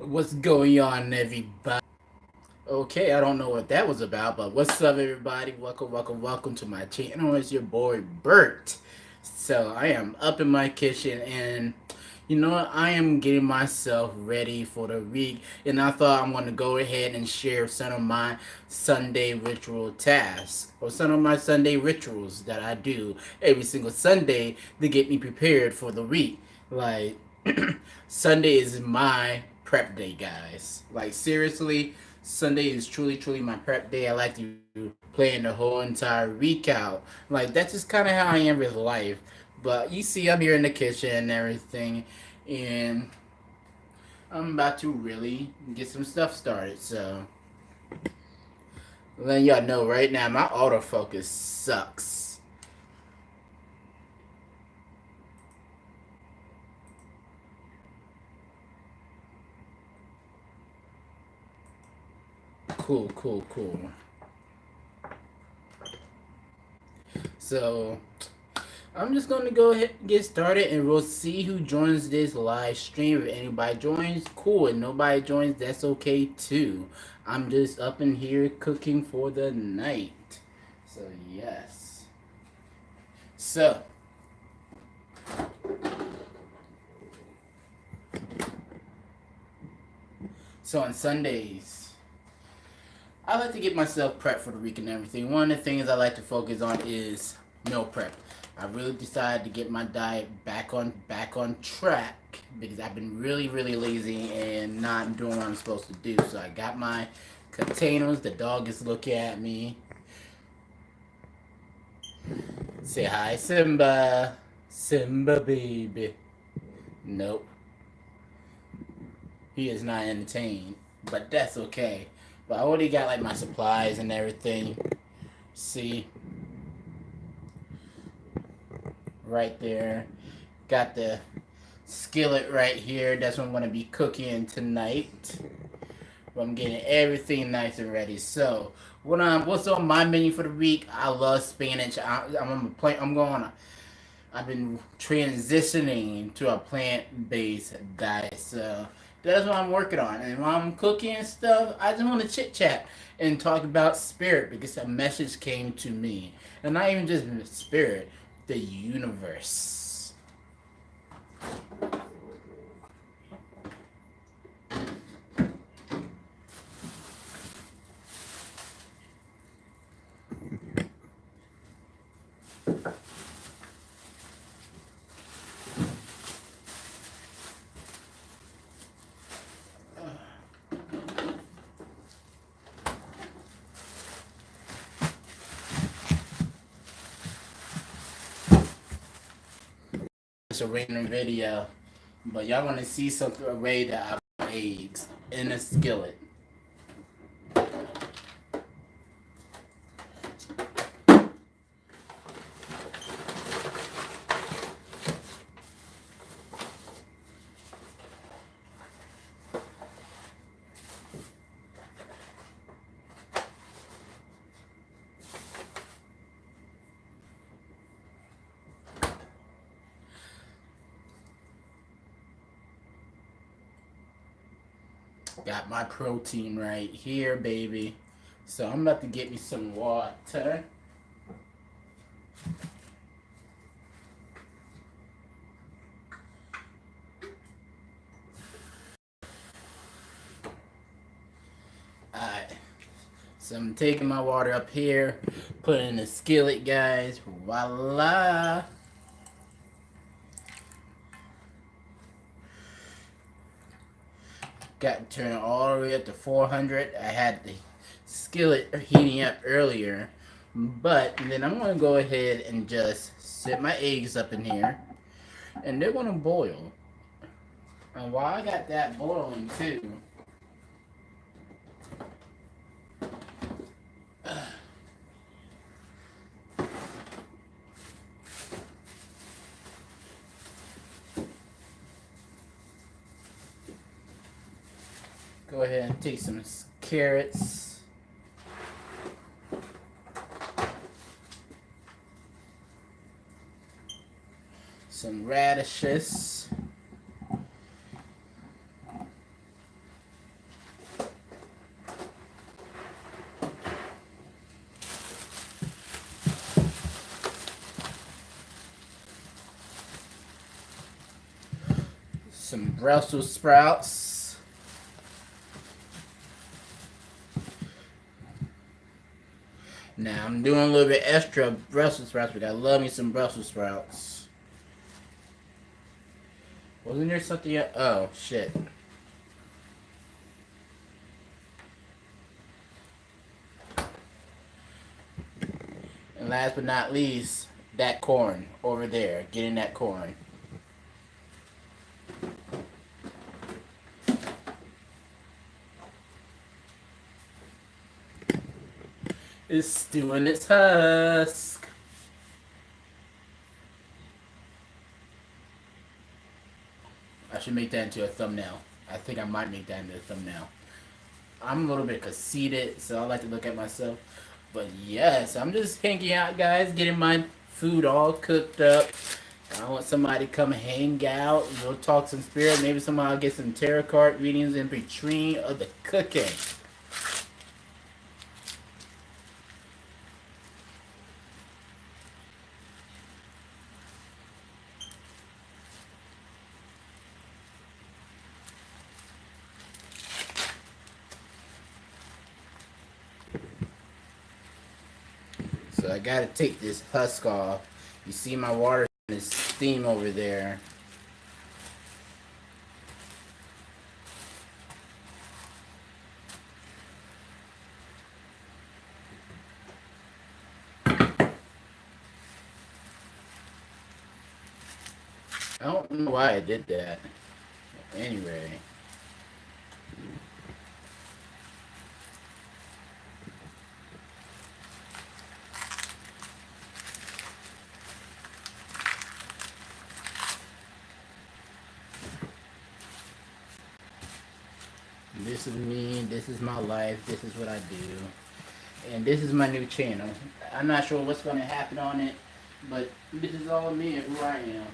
What's going on, everybody? Okay, I don't know what that was about, but what's up, everybody? Welcome to my channel. It's your boy Bert. So I am up in my kitchen, and you know what? I am getting myself ready for the week, and I thought I'm going to go ahead and share some of my Sunday ritual tasks or some of my Sunday rituals that I do every single Sunday to get me prepared for the week. Like Sunday is my prep day, guys. Like seriously, Sunday is truly my prep day. I like to plan the whole entire week out. Like that's just kind of how I am with life. But you see, I'm here in the kitchen and everything, and I'm about to really get some stuff started. So letting y'all know right now, my autofocus sucks. Cool. So I'm just gonna go ahead and get started, and we'll see who joins this live stream. If anybody joins, cool. And nobody joins, that's okay too. I'm just up in here cooking for the night. So yes. So so on Sundays, I like to get myself prepped for the week and everything. One of the things I like to focus on is meal prep. I really decided to get my diet back on track because I've been really lazy and not doing what I'm supposed to do. So I got my containers. The dog is looking at me. Say hi, Simba. Simba baby. Nope. He is not entertained, but that's okay. But I already got like my supplies and everything. See, right there. Got the skillet right here. That's what I'm going to be cooking tonight. I'm getting everything nice and ready. So, what's on my menu for the week? I love spinach. I'm going. I've been transitioning to a plant-based diet. So that's what I'm working on. And while I'm cooking and stuff, I just want to chit chat and talk about spirit because a message came to me, and not even just spirit, the universe. It's a random video, but y'all want to see something a way that I put eggs in a skillet. Got my protein right here, baby. So I'm about to get me some water. Alright. So I'm taking my water up here, put it in the skillet, guys. Voila. Got to turn it all the way up to 400. I had the skillet heating up earlier. But then I'm going to go ahead and just set my eggs up in here. And they're going to boil. And while I got that boiling too, go ahead and take some carrots. Some radishes. some Brussels sprouts. Now I'm doing a little bit extra Brussels sprouts because I love me some Brussels sprouts. Wasn't there something else? Oh, shit. And last but not least, that corn over there. Getting that corn. It's doing its husk. I should make that into a thumbnail. I think I might make that into a thumbnail. I'm a little bit conceited, so I like to look at myself. But yes, I'm just hanging out, guys, getting my food all cooked up. I want somebody to come hang out, we'll talk some spirit. Maybe somebody will get some tarot card readings in between of the cooking. So I gotta take this husk off. You see my water is steam over there. I don't know why I did that. Anyway. This is me, this is my life, this is what I do. And this is my new channel. I'm not sure what's going to happen on it, but this is all me and who I am.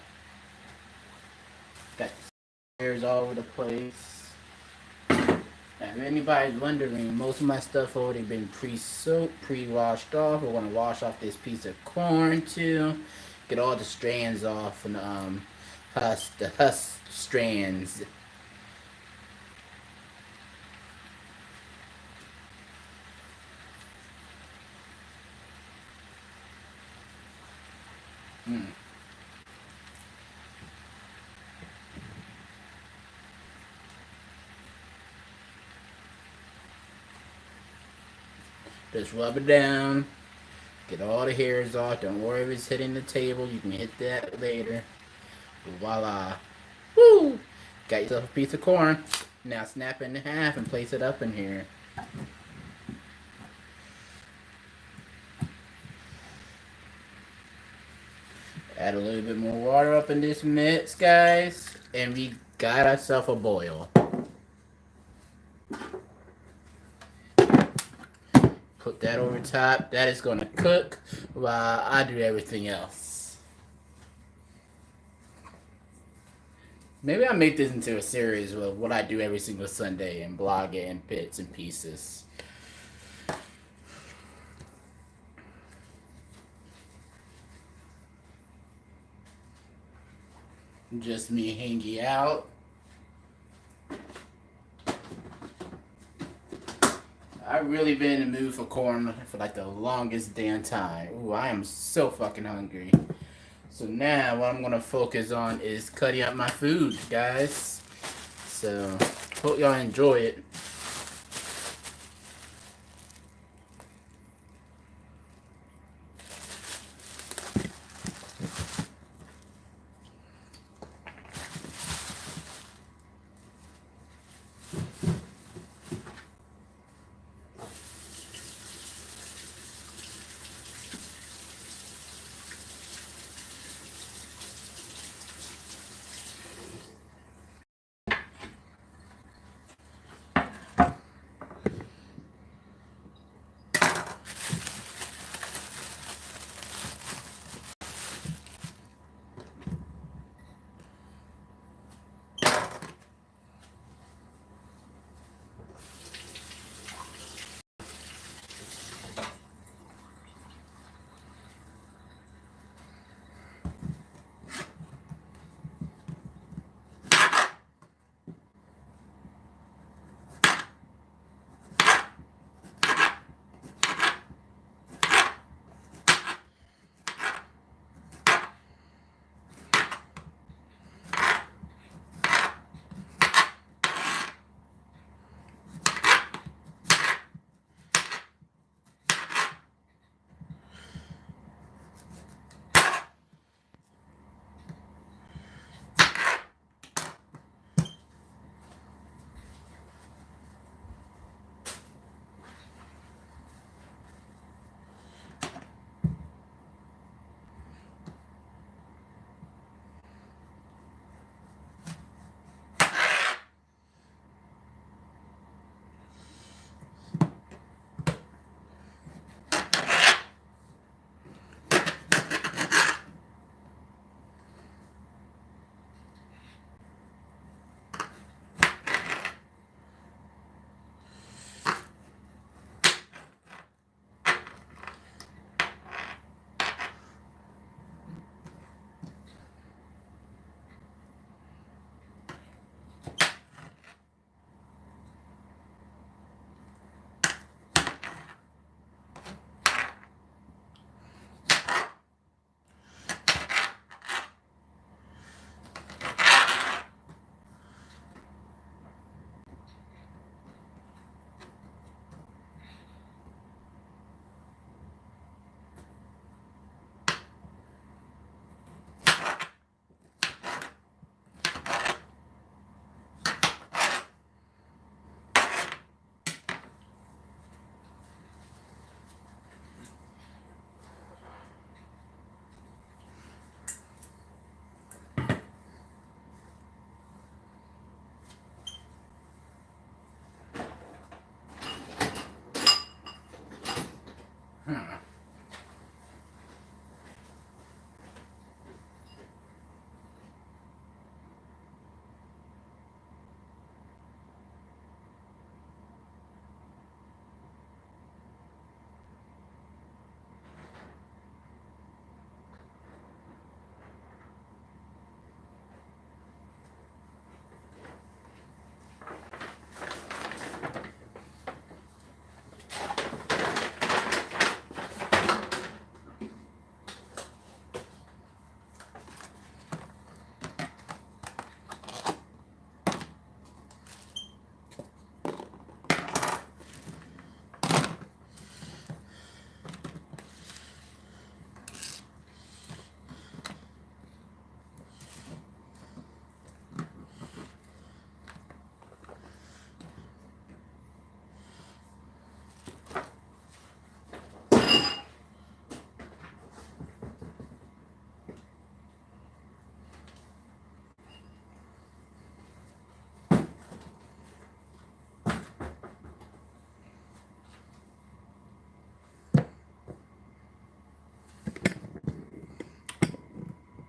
Got hairs all over the place. Now, if anybody's wondering, most of my stuff already been pre-soaked, pre-washed off. We're going to wash off this piece of corn too. Get all the strands off and the husk strands. Just rub it down. Get all the hairs off. Don't worry if it's hitting the table. You can hit that later. Voila. Woo! Got yourself a piece of corn. Now snap it in half and place it up in here. Add a little bit more water up in this mix, guys. And we got ourselves a boil. Put that over top. That is going to cook while I do everything else. Maybe I'll make this into a series of what I do every single Sunday and blog it in bits and pieces. Just me hanging out. I've really been in the mood for corn for like the longest damn time. Ooh, I am so fucking hungry. So now what I'm gonna focus on is cutting up my food, guys. So hope y'all enjoy it.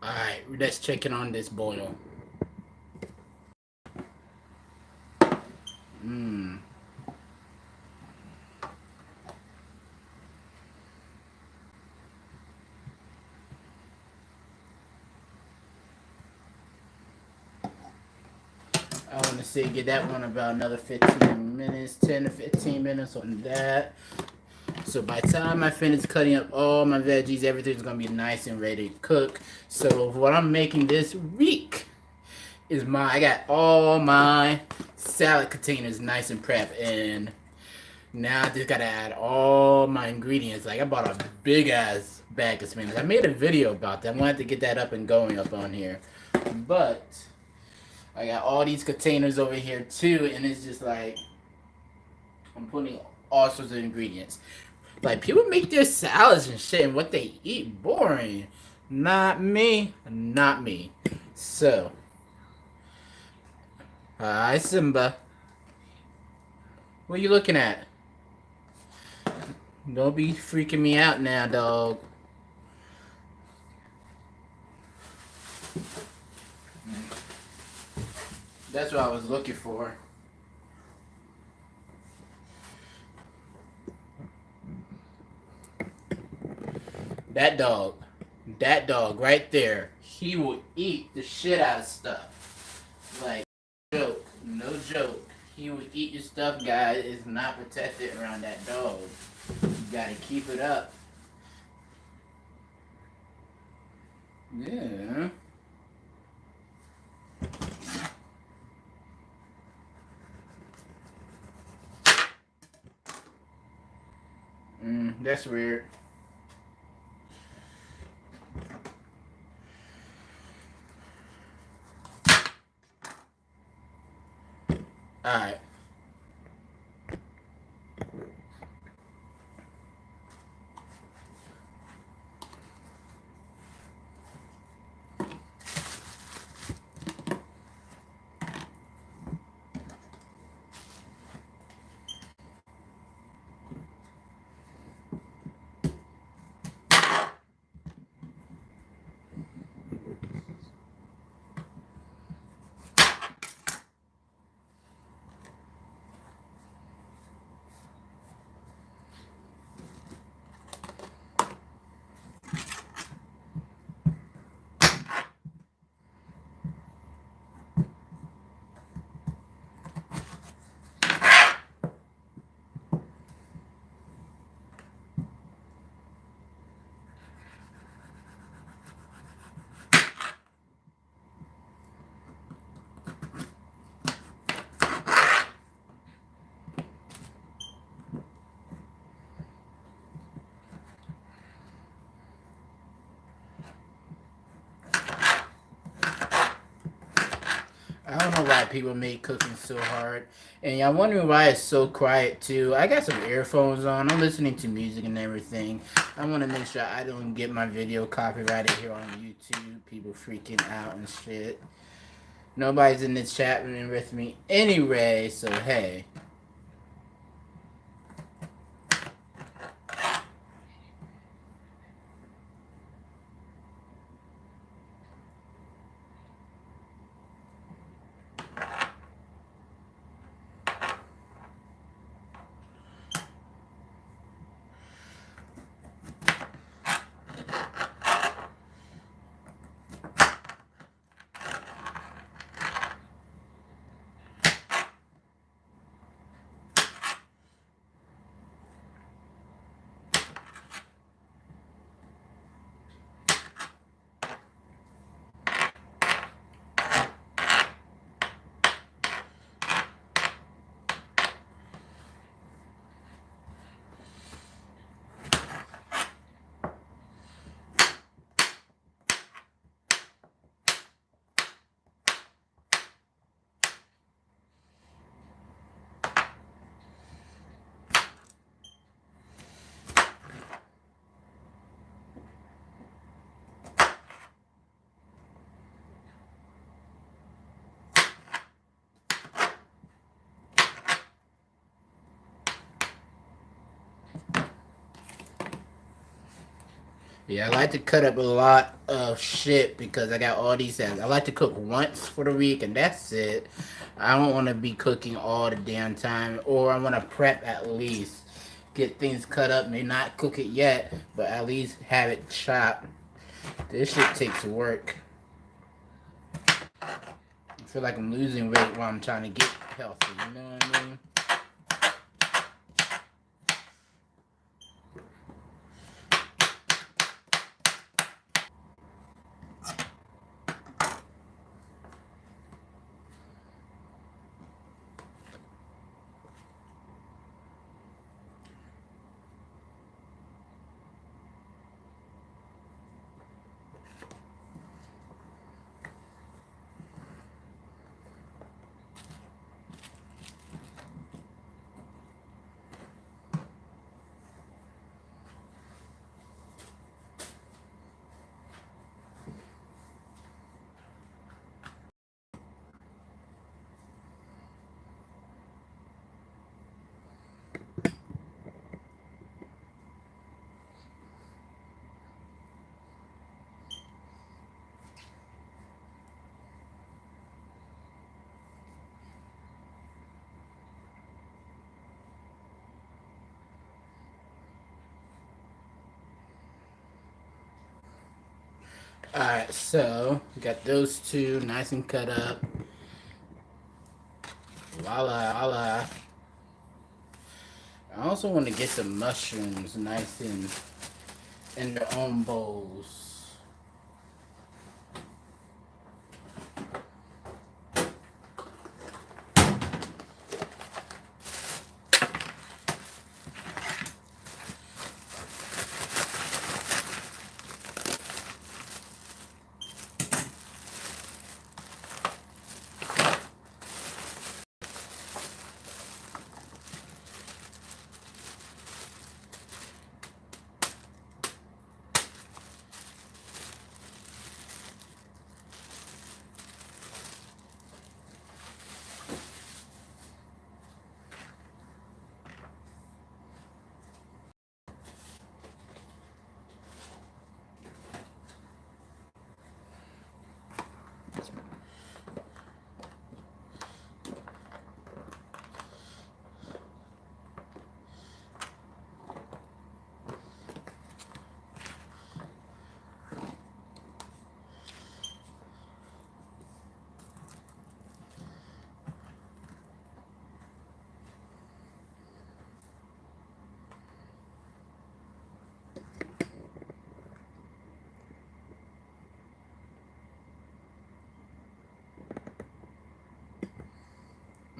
Alright, let's check in on this boil. Mmm. I want to say get that one about another 15 minutes, 10 to 15 minutes on that. So by the time I finish cutting up all my veggies, everything's going to be nice and ready to cook. So what I'm making this week is I got all my salad containers nice and prepped, and now I just got to add all my ingredients. Like I bought a big ass bag of spinach. I made a video about that. I wanted to get that up and going up on here. But I got all these containers over here too, and it's just like I'm putting all sorts of ingredients. Like people make their salads and shit, and what they eat boring. Not me, not me. So, hi Simba. What are you looking at? Don't be freaking me out now, dog. That's what I was looking for. That dog right there, he will eat the shit out of stuff. Like, no joke. He will eat your stuff, guys. It's not protected around that dog. You gotta keep it up. Yeah. That's weird. Alright. I don't know why people make cooking so hard. And y'all wondering why it's so quiet too. I got some earphones on. I'm listening to music and everything. I want to make sure I don't get my video copyrighted here on YouTube. People freaking out and shit. Nobody's in the chat room with me anyway, so hey. Yeah, I like to cut up a lot of shit because I got all these apps. I like to cook once for the week and that's it. I don't want to be cooking all the damn time, or I want to prep at least. Get things cut up, may not cook it yet, but at least have it chopped. This shit takes work. I feel like I'm losing weight while I'm trying to get healthy, you know what I mean? Alright, so got those two nice and cut up. Voila, voila. I also want to get the mushrooms nice and in their own bowls.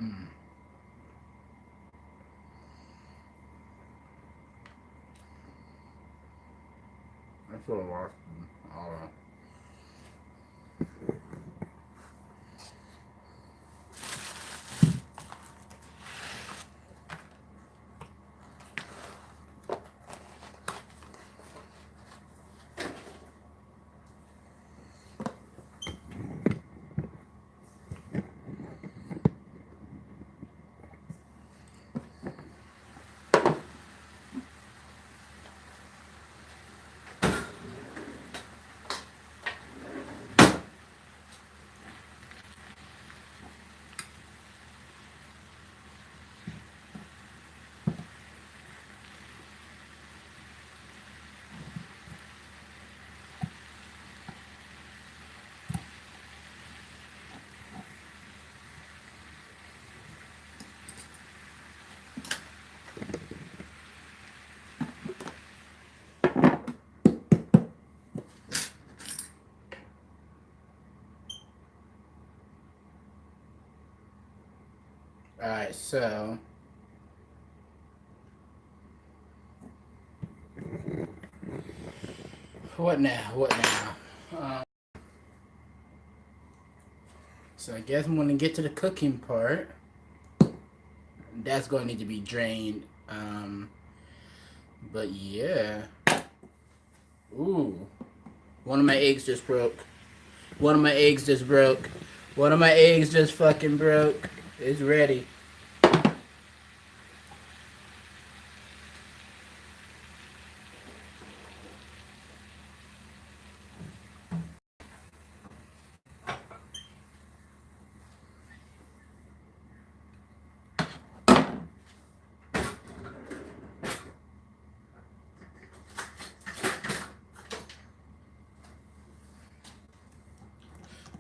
Mm. That's what I watched. Alright. Alright, so what now? What now? So I guess I'm gonna get to the cooking part. That's gonna need to be drained. But yeah. Ooh. One of my eggs just broke. One of my eggs just broke. One of my eggs just fucking broke. It's ready.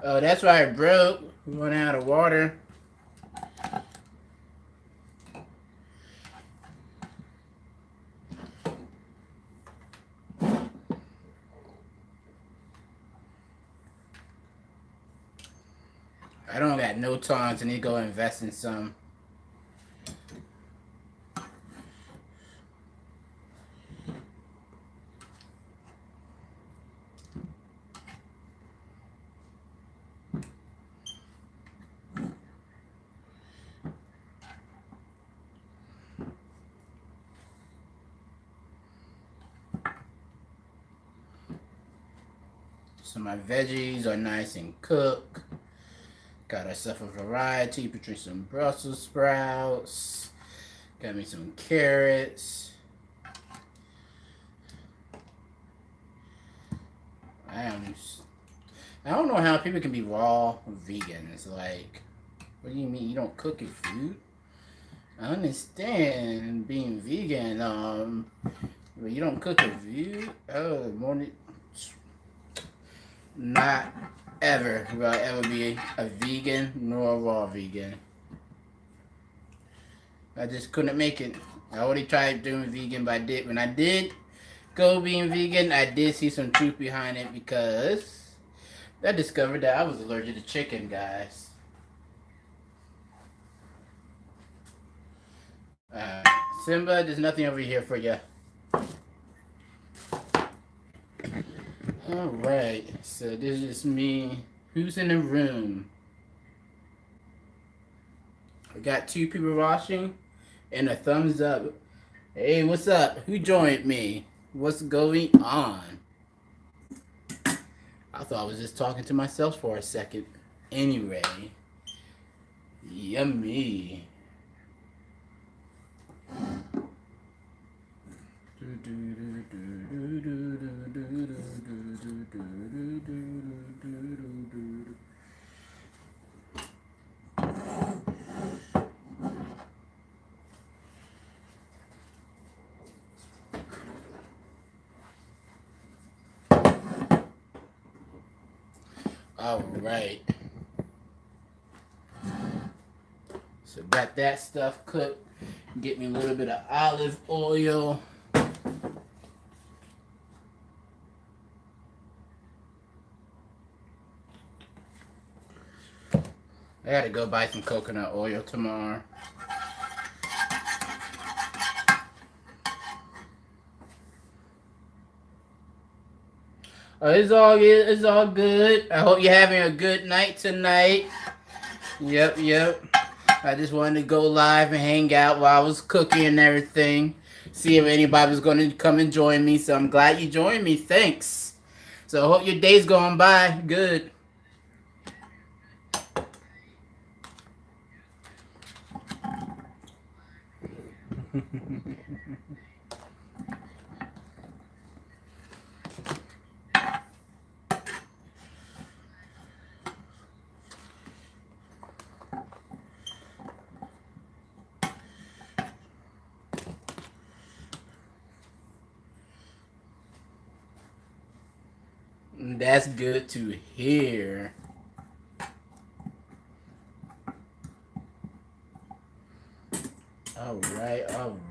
Oh, that's why it broke. We went out of water. I don't got no tongs. I need to go invest in some. So my veggies are nice and cooked. Got ourselves a variety. Between some Brussels sprouts. Got me some carrots. I don't know how people can be raw vegans. Like, what do you mean you don't cook your food? I understand being vegan. But you don't cook your food. Oh, morning. Not ever will I ever be a vegan nor a raw vegan. I just couldn't make it. I already tried doing vegan, but when I did go being vegan, I did see some truth behind it because I discovered that I was allergic to chicken, guys. Uh, Simba, there's nothing over here for you. Alright, so this is me. Who's in the room? We got 2 people watching and a thumbs up. Hey, what's up? Who joined me? What's going on? I thought I was just talking to myself for a second. Anyway, yummy. All right. So got that stuff cooked. Get me a little bit of olive oil. I gotta go buy some coconut oil tomorrow. It's all good. It's all good. I hope you're having a good night tonight. Yep. I just wanted to go live and hang out while I was cooking and everything. See if anybody was going to come and join me. So I'm glad you joined me. Thanks. So I hope your day's going by good. That's good to hear. All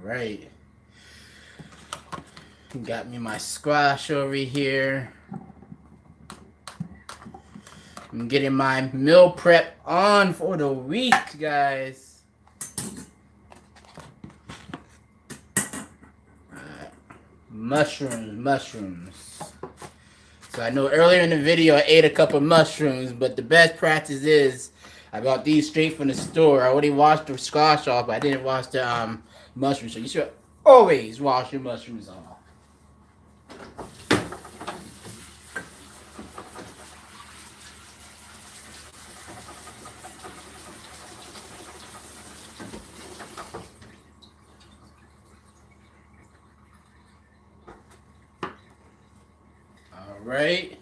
right. Got me my squash over here. I'm getting my meal prep on for the week, guys. Mushrooms. So I know earlier in the video I ate a couple mushrooms, but the best practice is I bought these straight from the store. I already washed the squash off, but I didn't wash the mushrooms. So you should always wash your mushrooms off. All right.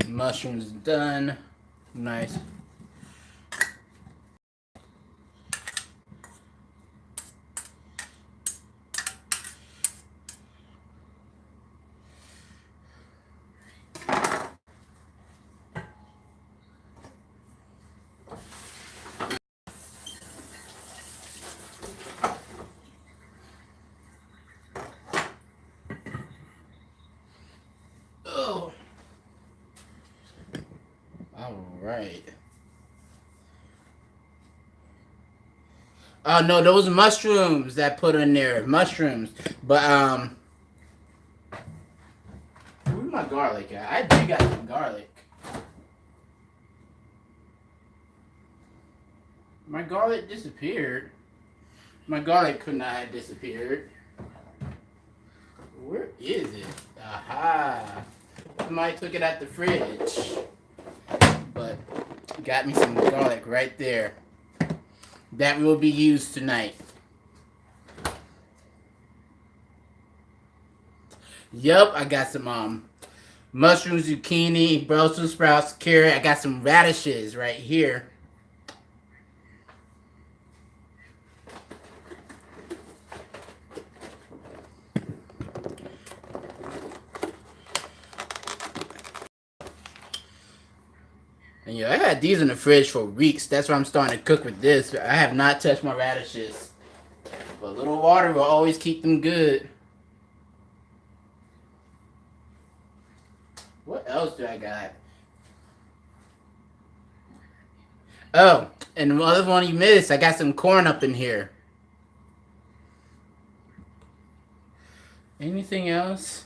Mushrooms done. Nice. right. Oh no, those mushrooms that put in there, mushrooms. But where's my garlic at? I do got some garlic. My garlic disappeared. My garlic could not have disappeared. Where is it? Aha! Somebody took it out the fridge. But got me some garlic right there. That will be used tonight. Yup, I got some mushrooms, zucchini, Brussels sprouts, carrot. I got some radishes right here. And yeah, I had these in the fridge for weeks. That's why I'm starting to cook with this. I have not touched my radishes. But a little water will always keep them good. What else do I got? Oh, and the other one you missed, I got some corn up in here. Anything else?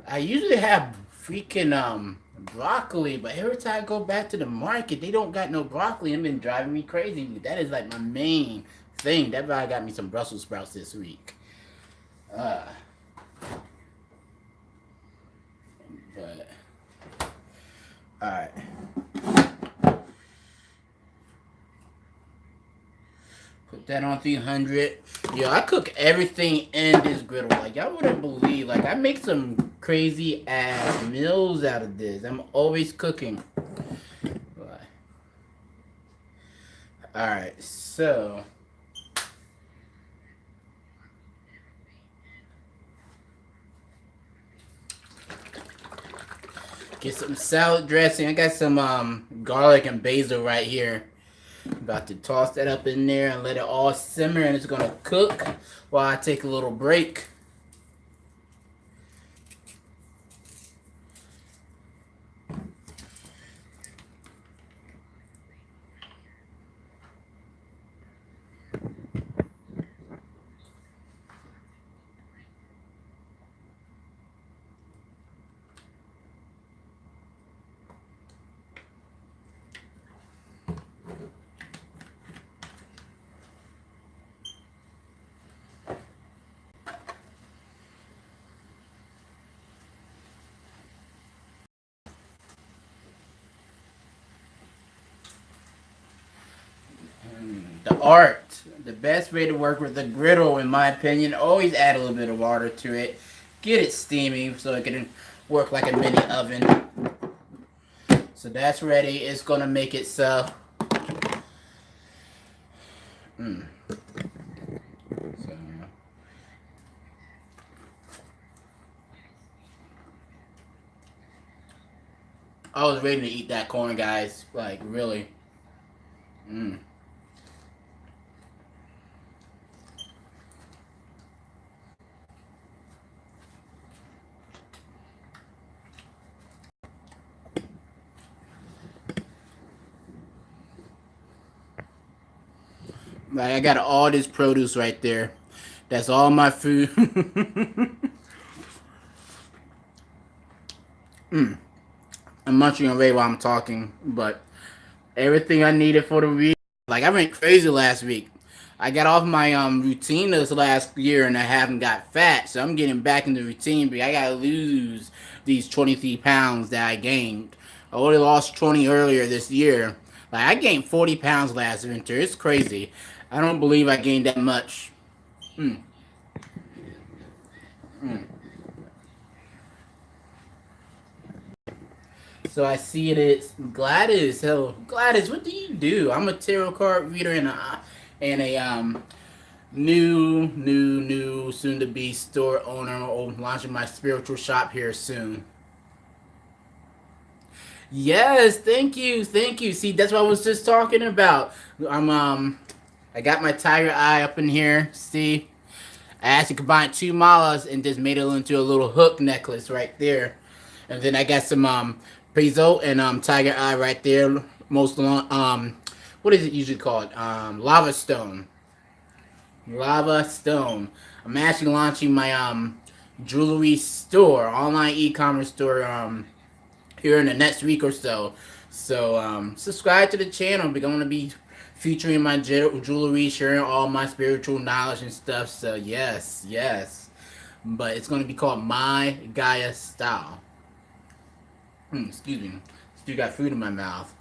I usually have freaking broccoli, but every time I go back to the market, they don't got no broccoli. It's been driving me crazy. That is like my main thing. That's why I got me some Brussels sprouts this week. But all right. Put that on 300. Yo, I cook everything in this griddle. Like, y'all wouldn't believe. Like, I make some crazy ass meals out of this. I'm always cooking. Alright, so. Get some salad dressing. I got some garlic and basil right here. About to toss that up in there and let it all simmer, and it's gonna cook while I take a little break. The art, the best way to work with a griddle, in my opinion, always add a little bit of water to it. Get it steamy so it can work like a mini oven. So that's ready. It's gonna make it so. I was ready to eat that corn, guys. Like, really. Like, I got all this produce right there. That's all my food. I'm munching away while I'm talking, but everything I needed for the week. Like, I went crazy last week. I got off my routine this last year and I haven't got fat, so I'm getting back in the routine. But I gotta lose these 23 pounds that I gained. I only lost 20 earlier this year. Like, I gained 40 pounds last winter. It's crazy. I don't believe I gained that much. So I see it is Gladys. Hello, Gladys. What do you do? I'm a tarot card reader and a new soon to be store owner. Launching my spiritual shop here soon. Yes, thank you, thank you. See, that's what I was just talking about. I got my tiger eye up in here. See, I actually combined two malas and just made it into a little hook necklace right there. And then I got some Peso and Tiger Eye right there. Most long what is it usually called? Lava Stone. Lava Stone. I'm actually launching my jewelry store, online e-commerce store here in the next week or so. So subscribe to the channel. We're gonna be featuring my jewelry, sharing all my spiritual knowledge and stuff. So yes, yes. But it's gonna be called My Gaia Style. Excuse me. Still got food in my mouth.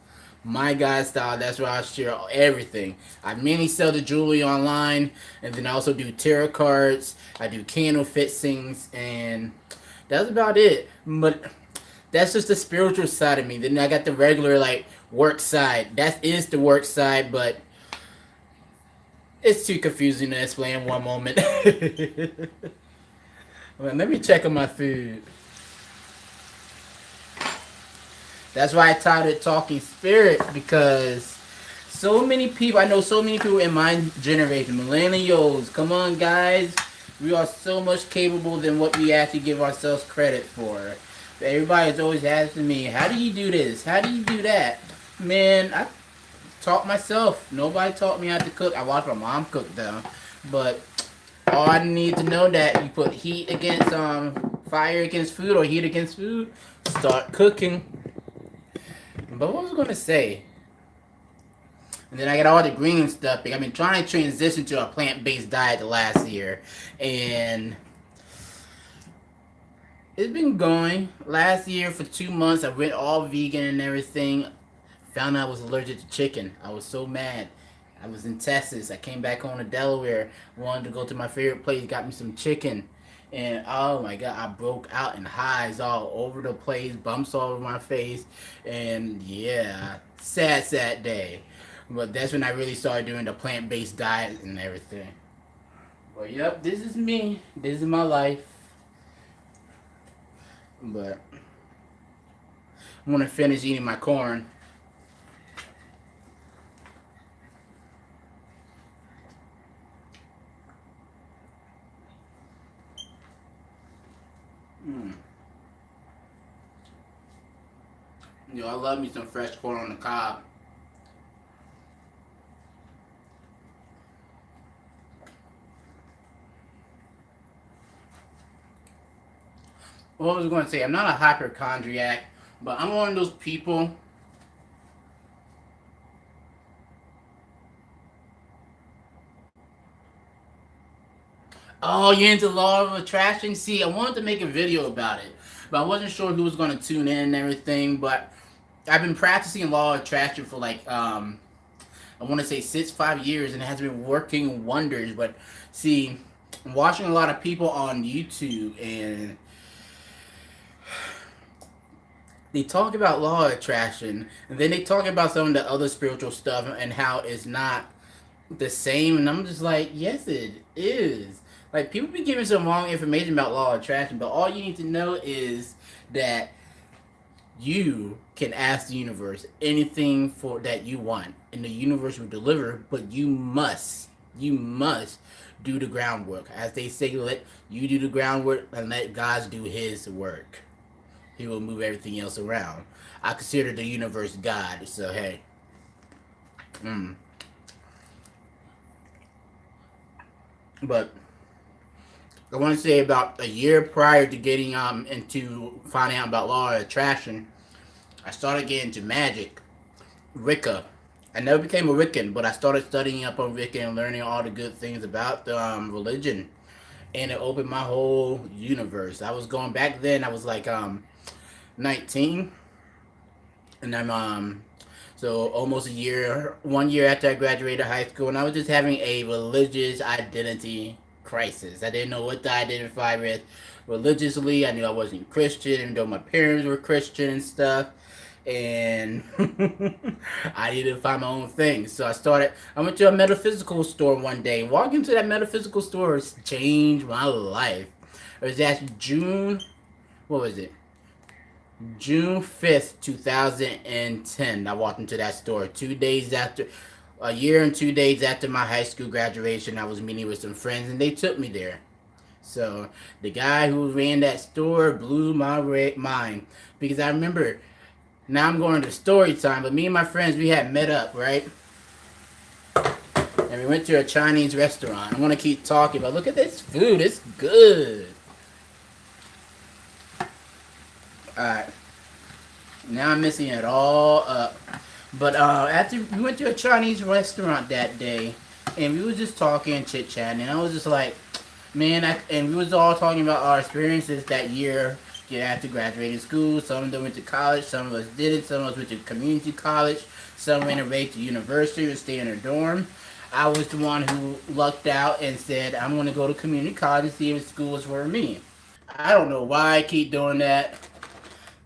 My Gaia Style. That's where I share everything. I mainly sell the jewelry online, and then I also do tarot cards. I do candle fixings, and that's about it. But that's just the spiritual side of me. Then I got the regular like work side. That is the work side, but it's too confusing to explain in one moment. Well, let me check on my food. That's why I titled it Talking Spirit, because so many people, I know so many people in my generation, millennials, come on guys, we are so much capable than what we actually give ourselves credit for. Everybody's always asking me, how do you do this? How do you do that? Man, I taught myself. Nobody taught me how to cook. I watched my mom cook though. But all I need to know that you put heat against fire against food or heat against food, start cooking. But what was I gonna say? And then I got all the green stuff. I've been trying to transition to a plant-based diet the last year, and it's been going. Last year for 2 months, I went all vegan and everything. Found out I was allergic to chicken. I was so mad. I was in Texas. I came back home to Delaware. Wanted to go to my favorite place. Got me some chicken. And oh my god, I broke out in hives all over the place, bumps all over my face, and yeah, sad day. But that's when I really started doing the plant-based diet and everything. Well, yep, this is me. This is my life. But I'm gonna finish eating my corn. Yo, I love me some fresh corn on the cob. What was I going to say? I'm not a hypochondriac, but I'm one of those people. Oh, you're into law of attraction? See, I wanted to make a video about it, but I wasn't sure who was going to tune in and everything. But I've been practicing law of attraction for like I want to say 5 years, and it has been working wonders. But see, I'm watching a lot of people on YouTube, and they talk about law of attraction, and then they talk about some of the other spiritual stuff and how it's not the same. And I'm just like, yes, it is. Like, people be giving some wrong information about law of attraction, but all you need to know is that you can ask the universe anything for that you want, and the universe will deliver. But you must do the groundwork. As they say, let you do the groundwork and let God do His work. He will move everything else around. I consider the universe God, so hey. But I want to say about a year prior to getting into finding out about law of attraction, I started getting into magic, Wicca. I never became a Wiccan, but I started studying up on Wicca and learning all the good things about the religion, and it opened my whole universe. I was going back then. I was like 19, and I'm so almost 1 year after I graduated high school, and I was just having a religious identity crisis. I didn't know what to identify with religiously. I knew I wasn't Christian, even though my parents were Christian and stuff. And I needed to find my own thing. So I went to a metaphysical store one day. Walking into that metaphysical store changed my life. It was actually what was it? June 5th, 2010. I walked into that store a year and 2 days after my high school graduation. I was meeting with some friends, and they took me there. So the guy who ran that store blew my mind, because I remember Now I'm going to story time, but me and my friends, we had met up, right? And we went to a Chinese restaurant. I want to keep talking, but look at this food. It's good. Alright. Now I'm missing it all up. But after we went to a Chinese restaurant that day, and we was just talking, chit chatting, and I was just like, man, and we was all talking about our experiences that year. After graduating school, some of them went to college, some of us did it, some of us went to community college, some went away to university or stay in a dorm. I was the one who lucked out and said, I'm going to go to community college and see if school is for me. I don't know why I keep doing that.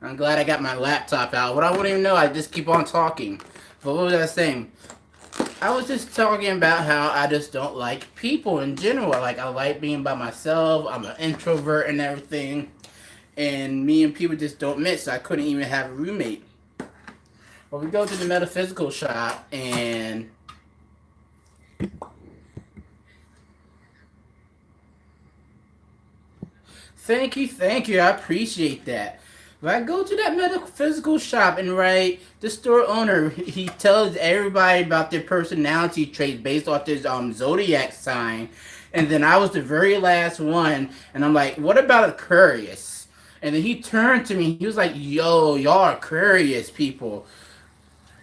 I'm glad I got my laptop out. What I wouldn't even know, I just keep on talking. But what was I saying? I was just talking about how I just don't like people in general. Like, I like being by myself. I'm an introvert and everything. And me and people just don't mix. So I couldn't even have a roommate. Well, we go to the metaphysical shop and thank you. I appreciate that. But I go to that metaphysical shop and right, the store owner he tells everybody about their personality traits based off this zodiac sign, and then I was the very last one, and I'm like, what about Aquarius? And then he turned to me. He was like, "Yo, y'all Aquarius people.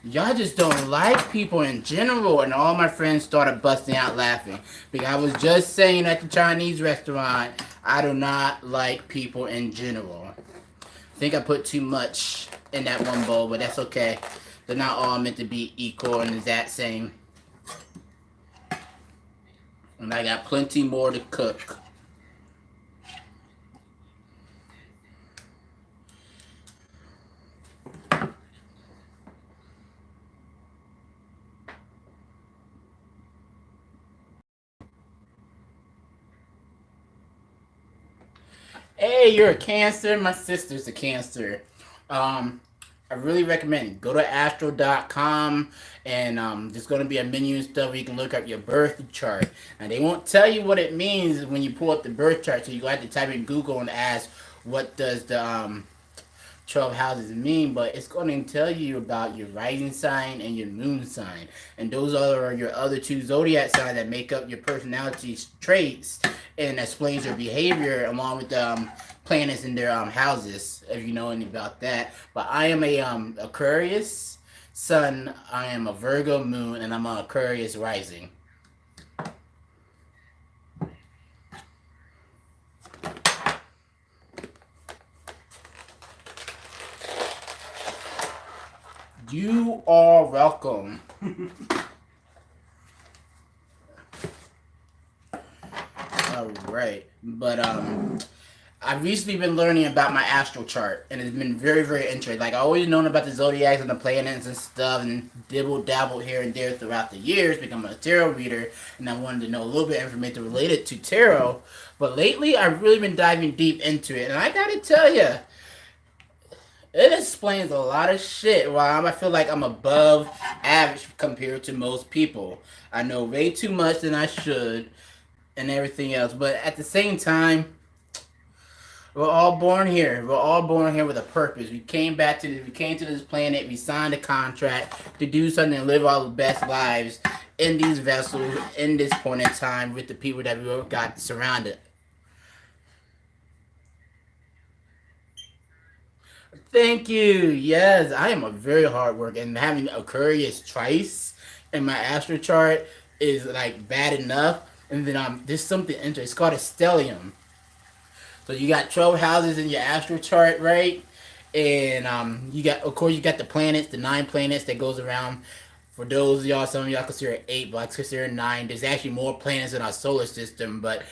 Y'all just don't like people in general." And all my friends started busting out laughing because I was just saying at the Chinese restaurant, I do not like people in general. I think I put too much in that one bowl, but that's okay. They're not all meant to be equal and that same. And I got plenty more to cook. Hey, you're a Cancer. My sister's a Cancer. Um, I really recommend it. Go to astro.com and there's going to be a menu and stuff where you can look up your birth chart. And they won't tell you what it means when you pull up the birth chart, so you have to type in Google and ask what does the 12 houses mean, but it's going to tell you about your rising sign and your moon sign. And those are your other two zodiac signs that make up your personality traits and explains your behavior along with the planets in their houses, if you know anything about that. But I am a Aquarius sun, I am a Virgo moon, and I'm an Aquarius rising. You are welcome. All right, but I've recently been learning about my astral chart, and it's been very, very interesting. Like I always known about the zodiacs and the planets and stuff, and dibble dabble here and there throughout the years. Become a tarot reader, and I wanted to know a little bit of information related to tarot. But lately, I've really been diving deep into it, and I gotta tell you, it explains a lot of shit. Why I feel like I'm above average compared to most people. I know way too much than I should, and everything else. But at the same time, we're all born here. We're all born here with a purpose. We came to this planet. We signed a contract to do something and live our best lives in these vessels in this point in time with the people that we got surrounded. Thank you. Yes, I am a very hard worker, and having Aquarius twice in my astro chart is like bad enough. And then there's something interesting. It's called a stellium. So you got 12 houses in your astral chart, right? And you got, of course, you got the planets, the 9 planets that goes around. For those of y'all, some of y'all consider it 8, but I consider it 9. There's actually more planets in our solar system, but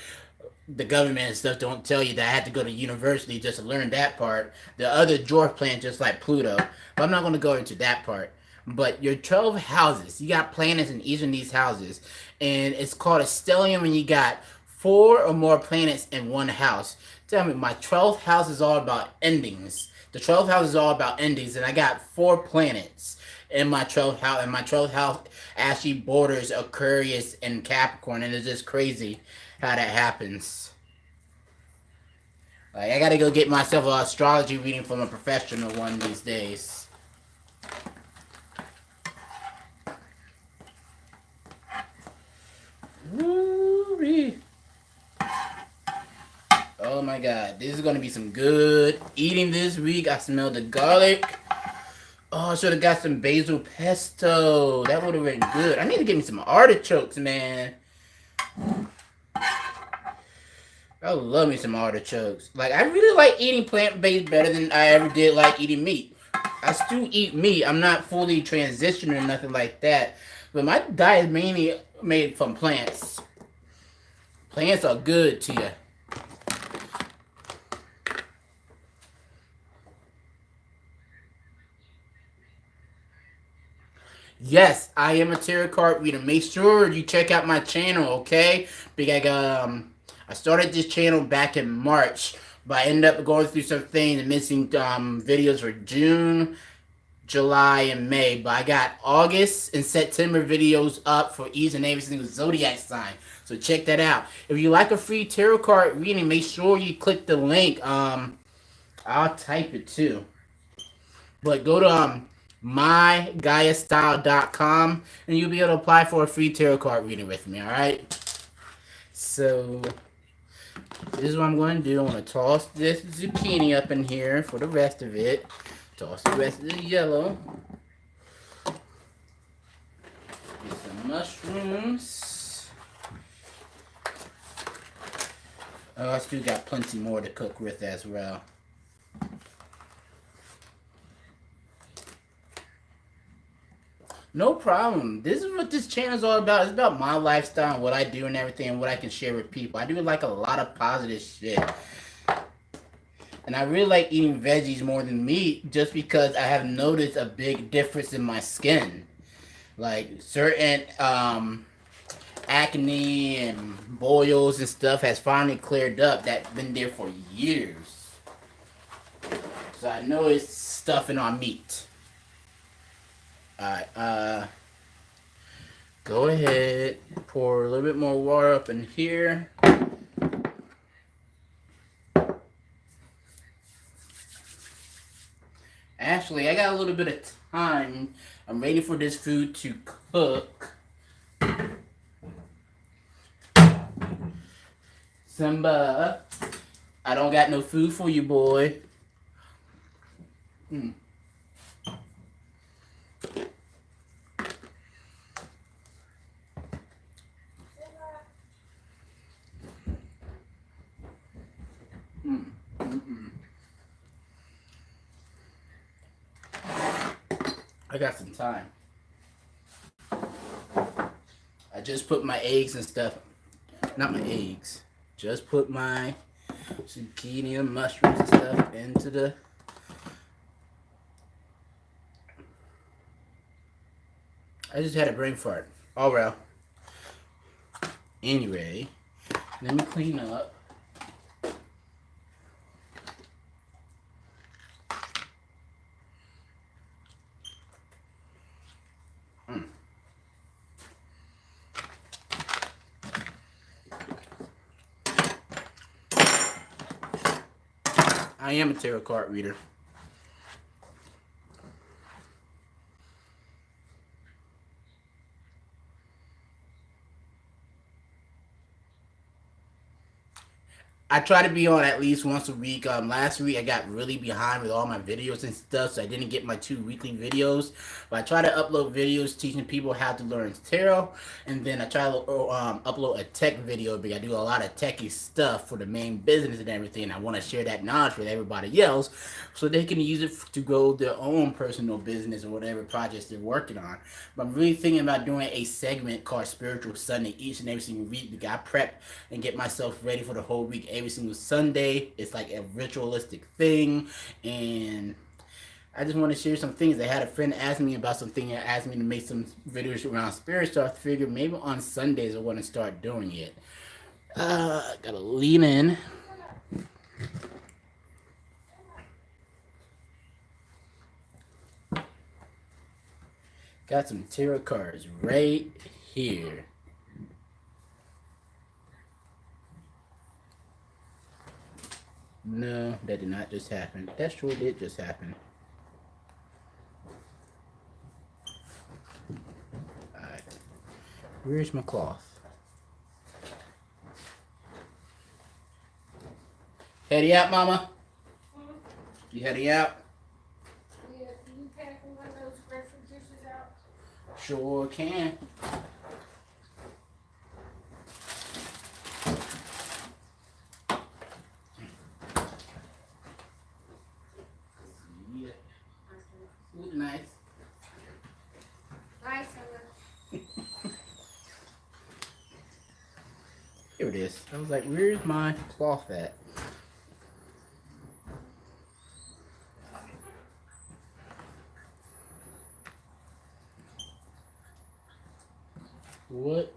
the government and stuff don't tell you that. I had to go to university just to learn that part. The other dwarf planets, just like Pluto, but I'm not going to go into that part. But your 12 houses, you got planets in each of these houses, and it's called a stellium, and you got 4 or more planets in one house. Tell me, my 12th house is all about endings. The 12th house is all about endings, and I got 4 planets in my 12th house, and my 12th house actually borders Aquarius and Capricorn, and it's just crazy how that happens. Like, I gotta go get myself an astrology reading from a professional one of these days. Oh my god, this is gonna be some good eating this week. I smell the garlic. Oh, I should have got some basil pesto. That would have been good. I need to get me some artichokes, man. I love me some artichokes. Like, I really like eating plant-based better than I ever did like eating meat. I still eat meat. I'm not fully transitioning or nothing like that. But my diet is mainly made from plants. Plants are good to you. Yes, I am a tarot card reader. Make sure you check out my channel, okay? Because I started this channel back in March, but I ended up going through some things and missing videos for June, July, and May. But I got August and September videos up for each and every single zodiac sign. So check that out. If you like a free tarot card reading, make sure you click the link. I'll type it too. But go to mygaiastyle.com and you'll be able to apply for a free tarot card reading with me, alright? So, this is what I'm going to do. I'm going to toss this zucchini up in here for the rest of it. Toss the rest of the yellow. Get some mushrooms. Oh, I still got plenty more to cook with as well. No problem. This is what this channel is all about. It's about my lifestyle and what I do and everything and what I can share with people. I do like a lot of positive shit. And I really like eating veggies more than meat just because I have noticed a big difference in my skin. Like certain acne and boils and stuff has finally cleared up that's been there for years. So I know it's stuffing on meat. Alright, go ahead, pour a little bit more water up in here. Actually, I got a little bit of time. I'm waiting for this food to cook. Simba, I don't got no food for you, boy. I got some time. I just put my eggs and stuff. Not my eggs. Just put my zucchini and mushrooms and stuff into the... I just had a brain fart. Oh well. Anyway, let me clean up. I am a tarot card reader. I try to be on at least once a week. Last week I got really behind with all my videos and stuff, so I didn't get my 2 weekly videos. But I try to upload videos teaching people how to learn tarot, and then I try to upload a tech video because I do a lot of techie stuff for the main business and everything. I want to share that knowledge with everybody else, so they can use it to grow their own personal business or whatever projects they're working on. But I'm really thinking about doing a segment called Spiritual Sunday each and every single week because I prep and get myself ready for the whole week. Every single Sunday, it's like a ritualistic thing, and I just want to share some things. I had a friend ask me about something and asked me to make some videos around spirit, so I figured maybe on Sundays I want to start doing it. Gotta lean in. Got some tarot cards right here. No, that did not just happen. That sure did just happen. Alright. Where's my cloth? Heading out, Mama? You heading out? Yeah, can you pack one of those breakfast dishes out? Sure can. Yeah. Food nice. Nice. Here it is. I was like, where's my cloth at? What?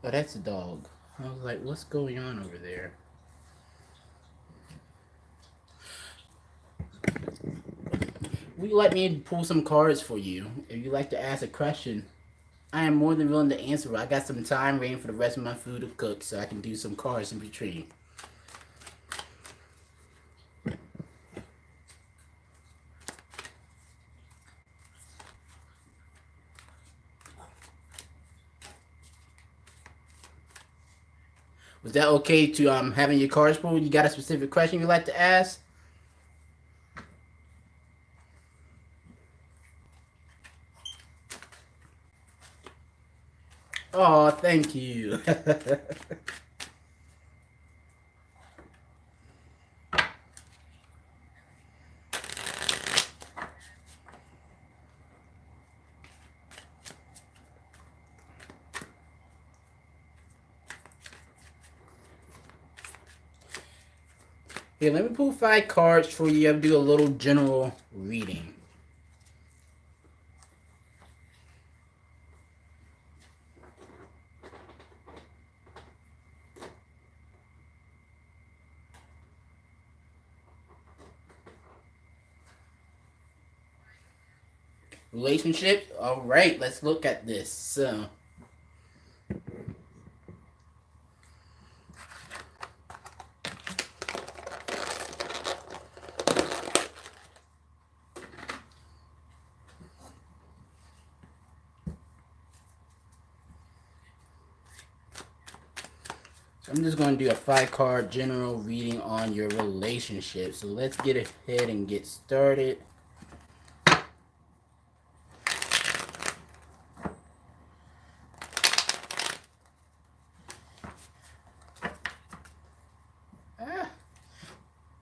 Oh, that's a dog. I was like, what's going on over there? Would you like me to pull some cards for you? If you'd like to ask a question, I am more than willing to answer. I got some time waiting for the rest of my food to cook, so I can do some cards in between. Was that okay to having your cards pulled? You got a specific question you'd like to ask? Oh, thank you. Here, let me pull 5 cards for you and do a little general reading. Relationship? Alright, let's look at this. So, I'm just going to do a 5 card general reading on your relationship. So let's get ahead and get started.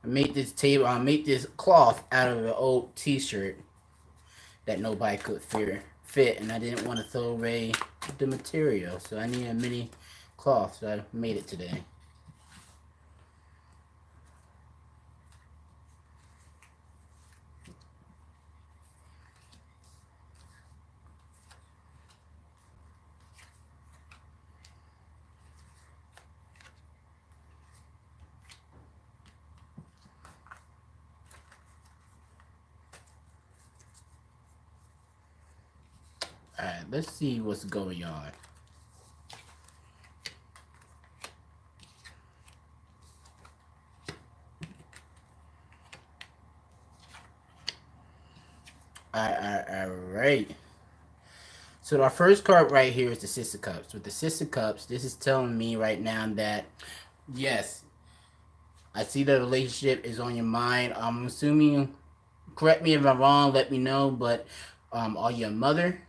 I made this table. I made this cloth out of an old T-shirt that nobody could fit, and I didn't want to throw away the material, so I need a mini cloth. So I made it today. Alright, let's see what's going on. Alright. So our first card right here is the Six of Cups. With the Six of Cups, this is telling me right now that, yes, I see the relationship is on your mind. I'm assuming, correct me if I'm wrong, let me know, but are you a mother?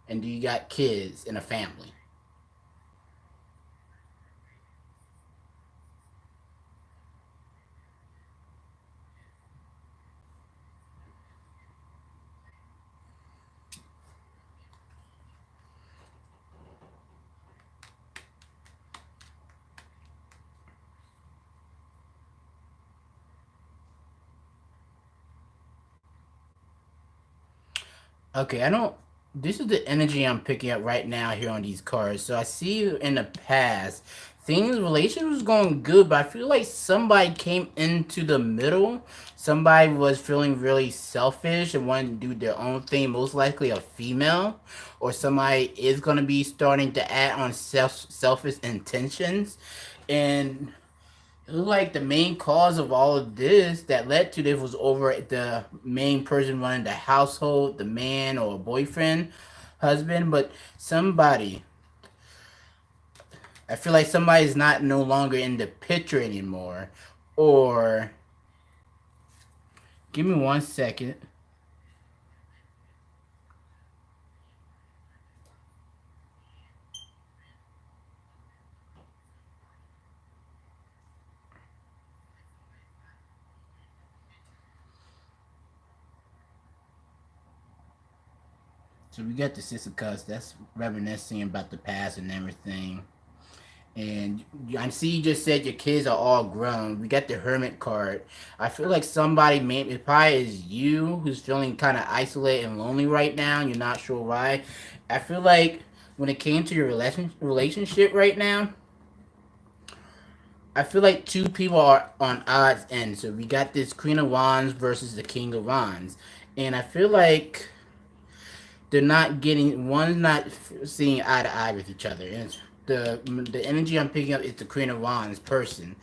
And do you got kids and a family? Okay, I don't. This is the energy I'm picking up right now here on these cards. So I see you in the past. Things, relations was going good, but I feel like somebody came into the middle. Somebody was feeling really selfish and wanted to do their own thing. Most likely a female, or somebody is going to be starting to act on selfish intentions, and it looked like the main cause of all of this that led to this was over at the main person running the household, the man or boyfriend, husband, but somebody. I feel like somebody's not no longer in the picture anymore. Or give me 1 second. So we got the Six of Cups. That's reminiscing about the past and everything. And I see you just said your kids are all grown. We got the Hermit card. I feel like somebody, maybe it probably is you, who's feeling kind of isolated and lonely right now. You're not sure why. I feel like when it came to your relationship right now, I feel like two people are on odds end. So we got this Queen of Wands versus the King of Wands, and I feel like they're not getting, one's not seeing eye to eye with each other. And the energy I'm picking up is the Queen of Wands person.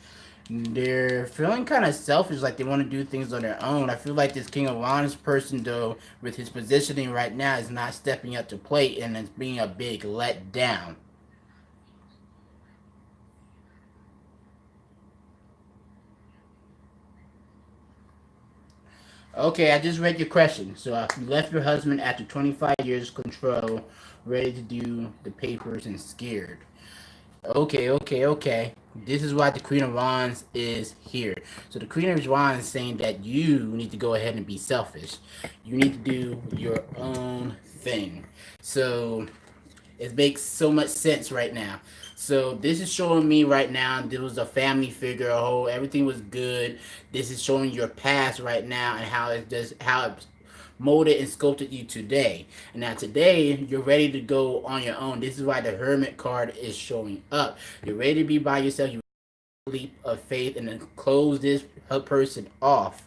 They're feeling kind of selfish, like they want to do things on their own. I feel like this King of Wands person, though, with his positioning right now, is not stepping up to plate, and it's being a big letdown. Okay, I just read your question. So you left your husband after 25 years control, ready to do the papers and scared. Okay. This is why the Queen of Wands is here. So the Queen of Wands is saying that you need to go ahead and be selfish. You need to do your own thing. So it makes so much sense right now. So this is showing me right now there was a family figure, a whole everything was good. This is showing your past right now and how it molded and sculpted you today. And now today you're ready to go on your own. This is why the Hermit card is showing up. You're ready to be by yourself. You leap of faith and then close this person off.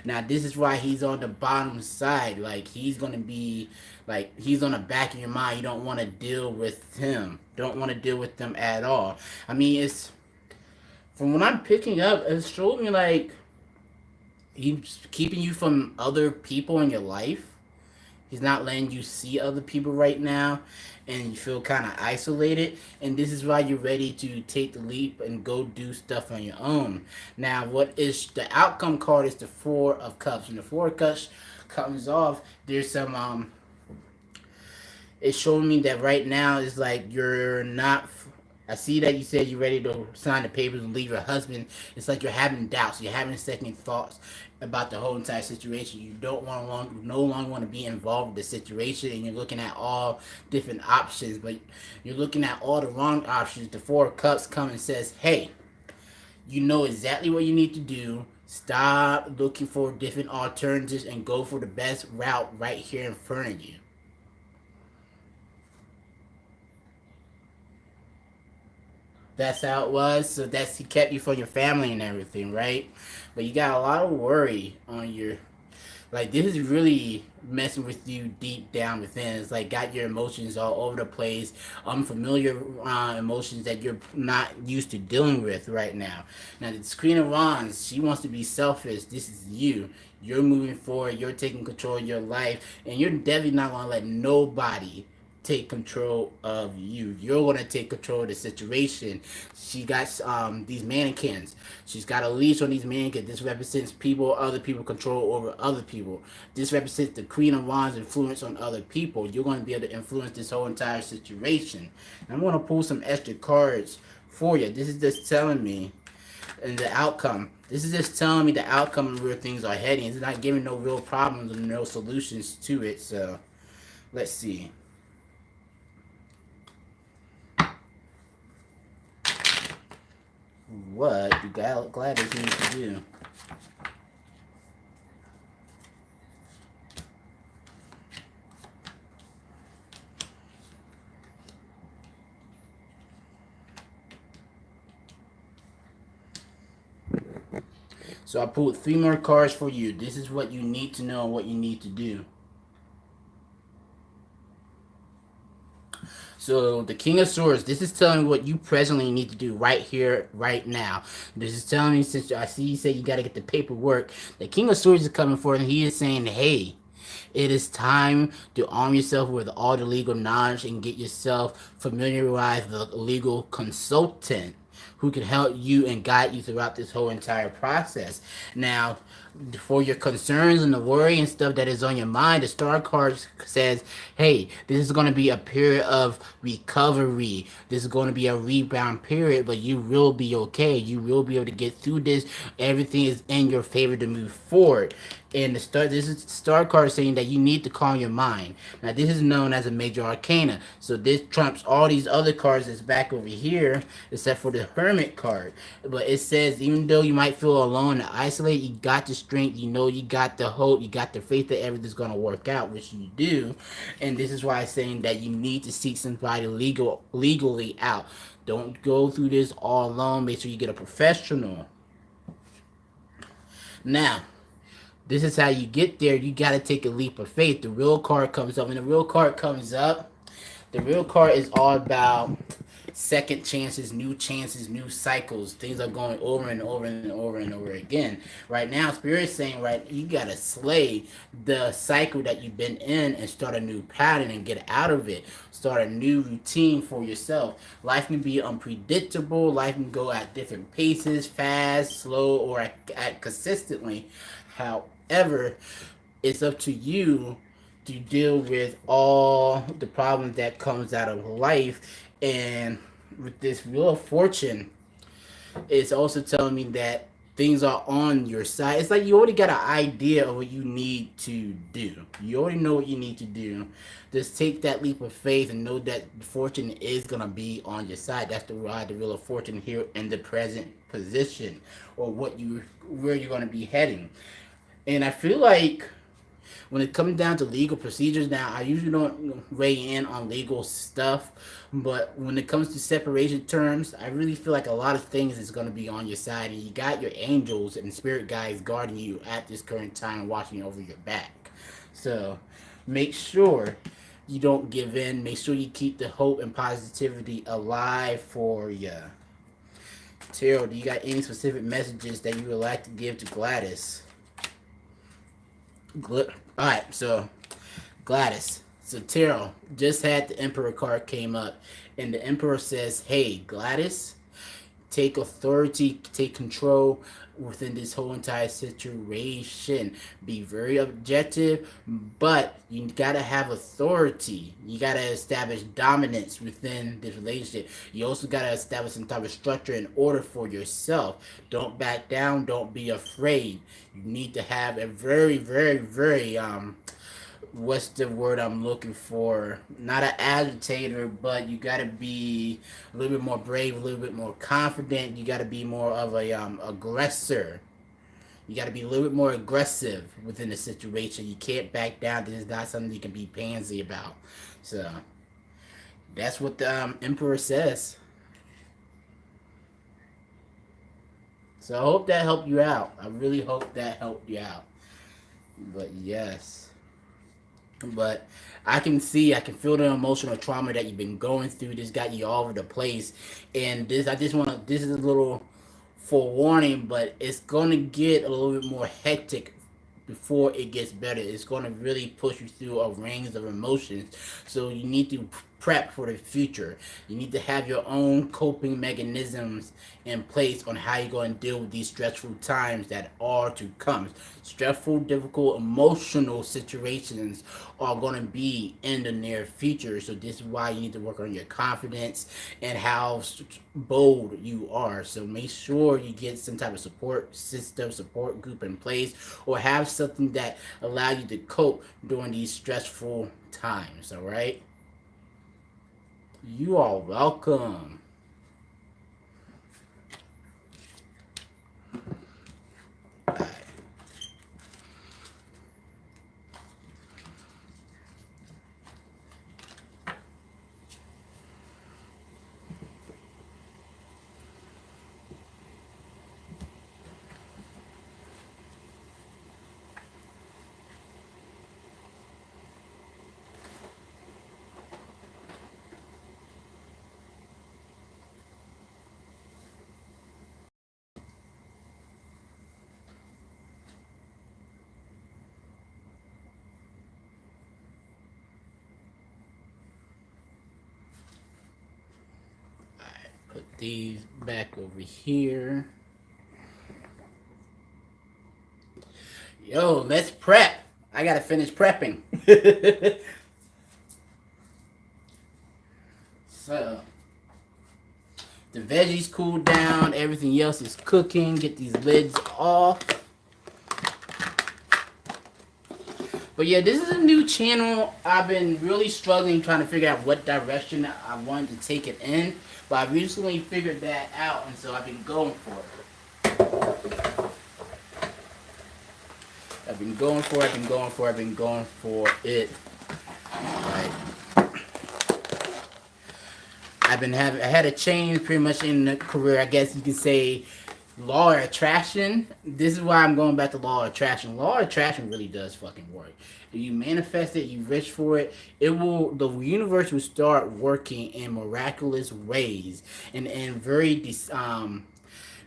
Now this is why he's on the bottom side. Like he's gonna be like he's on the back of your mind. You don't want to deal with him. Don't want to deal with them at all. I mean, it's from what I'm picking up. It showed me like he's keeping you from other people in your life. He's not letting you see other people right now, and you feel kind of isolated. And this is why you're ready to take the leap and go do stuff on your own. Now, what is the outcome card is the Four of Cups, and the Four of Cups comes off. There's some It's showing me that right now it's like you're not. I see that you said you're ready to sign the papers and leave your husband. It's like you're having doubts. You're having second thoughts about the whole entire situation. You don't no longer want to be involved with the situation, and you're looking at all different options, but you're looking at all the wrong options. The Four of Cups come and says, "Hey, you know exactly what you need to do. Stop looking for different alternatives and go for the best route right here in front of you." That's how it was. So that's he kept you from your family and everything, right? But you got a lot of worry on your like this is really messing with you deep down within. It's like got your emotions all over the place, unfamiliar emotions that you're not used to dealing with right now. Now the Queen of Wands, she wants to be selfish. This is you. You're moving forward. You're taking control of your life, and you're definitely not gonna let nobody take control of you. You're gonna take control of the situation. She got these mannequins. She's got a leash on these mannequins. This represents people, other people control over other people. This represents the Queen of Wands influence on other people. You're gonna be able to influence this whole entire situation. And I'm gonna pull some extra cards for you. This is just telling me and the outcome. This is just telling me the outcome of where things are heading. It's not giving no real problems and no solutions to it. So let's see. What do Gladys need to do? So I pulled three more cards for you. This is what you need to know and what you need to do. So the King of Swords, this is telling me what you presently need to do right here, right now. This is telling me, since I see you say you got to get the paperwork, the King of Swords is coming forward and he is saying, hey, It is time to arm yourself with all the legal knowledge and get yourself familiarized with a legal consultant who can help you and guide you throughout this whole entire process. Now, for your concerns and the worry and stuff that is on your mind, the star card says, hey, this is going to be a period of recovery. This is going to be a rebound period, but you will be okay. You will be able to get through this. Everything is in your favor to move forward. And this is the star card saying that you need to calm your mind. Now, this is known as a major arcana. So this trumps all these other cards that's back over here, except for the hermit card. But it says even though you might feel alone and isolated, you got the strength. You know you got the hope. You got the faith that everything's gonna work out, which you do. And this is why I'm saying that you need to seek somebody legally out. Don't go through this all alone. Make sure you get a professional. Now, this is how you get there. You got to take a leap of faith. The real card comes up. When the real card comes up, the real card is all about second chances, new chances, new cycles. Things are going over and over and over and over again. Right now, Spirit's saying, right, you got to slay the cycle that you've been in and start a new pattern and get out of it. Start a new routine for yourself. Life can be unpredictable. Life can go at different paces, fast, slow, or at consistently. However, it's up to you to deal with all the problems that comes out of life. And with this Wheel of Fortune, it's also telling me that things are on your side. It's like you already got an idea of what you need to do. You already know what you need to do. Just take that leap of faith and know that fortune is gonna be on your side. That's the ride, the Wheel of Fortune here in the present position, or where you're gonna be heading. And I feel like when it comes down to legal procedures, now I usually don't weigh in on legal stuff, but when it comes to separation terms, I really feel like a lot of things is going to be on your side, and you got your angels and spirit guides guarding you at this current time, watching over your back. So make sure you don't give in. Make sure you keep the hope and positivity alive for you. Tarot, do you got any specific messages that you would like to give to Gladys? Alright, so Gladys. So Tarot just had the Emperor card came up, and the Emperor says, hey, Gladys, take authority, take control within this whole entire situation. Be very objective, but you gotta have authority. You gotta establish dominance within this relationship. You also gotta establish some type of structure and order for yourself. Don't back down. Don't be afraid. You need to have a very, very, very what's the word I'm looking for? Not an agitator, but you got to be a little bit more brave, a little bit more confident. You got to be more of a aggressor. You got to be a little bit more aggressive within the situation. You can't back down. This is not something you can be pansy about. So that's what the Emperor says. So I hope that helped you out. I really hope that helped you out. But yes. But I can feel the emotional trauma that you've been going through. This got you all over the place, and this is a little forewarning, but it's gonna get a little bit more hectic before it gets better. It's gonna really push you through a range of emotions. So you need to prep for the future. You need to have your own coping mechanisms in place on how you're going to deal with these stressful times that are to come. Stressful, difficult, emotional situations are going to be in the near future. So this is why you need to work on your confidence and how bold you are. So make sure you get some type of support system, support group in place, or have something that allow you to cope during these stressful times. All right. You are welcome. these back over here. Yo, let's prep. I gotta finish prepping. So the veggies cool down, everything else is cooking. Get these lids off. But yeah, this is a new channel. I've been really struggling trying to figure out what direction I wanted to take it in. But I recently figured that out, and so I've been going for it. I've been going for it. Right. I had a change pretty much in the career. I guess you could say law of attraction. This is why I'm going back to law of attraction. Law of attraction really does fucking work. If you manifest it, you wish for it, the universe will start working in miraculous ways and in very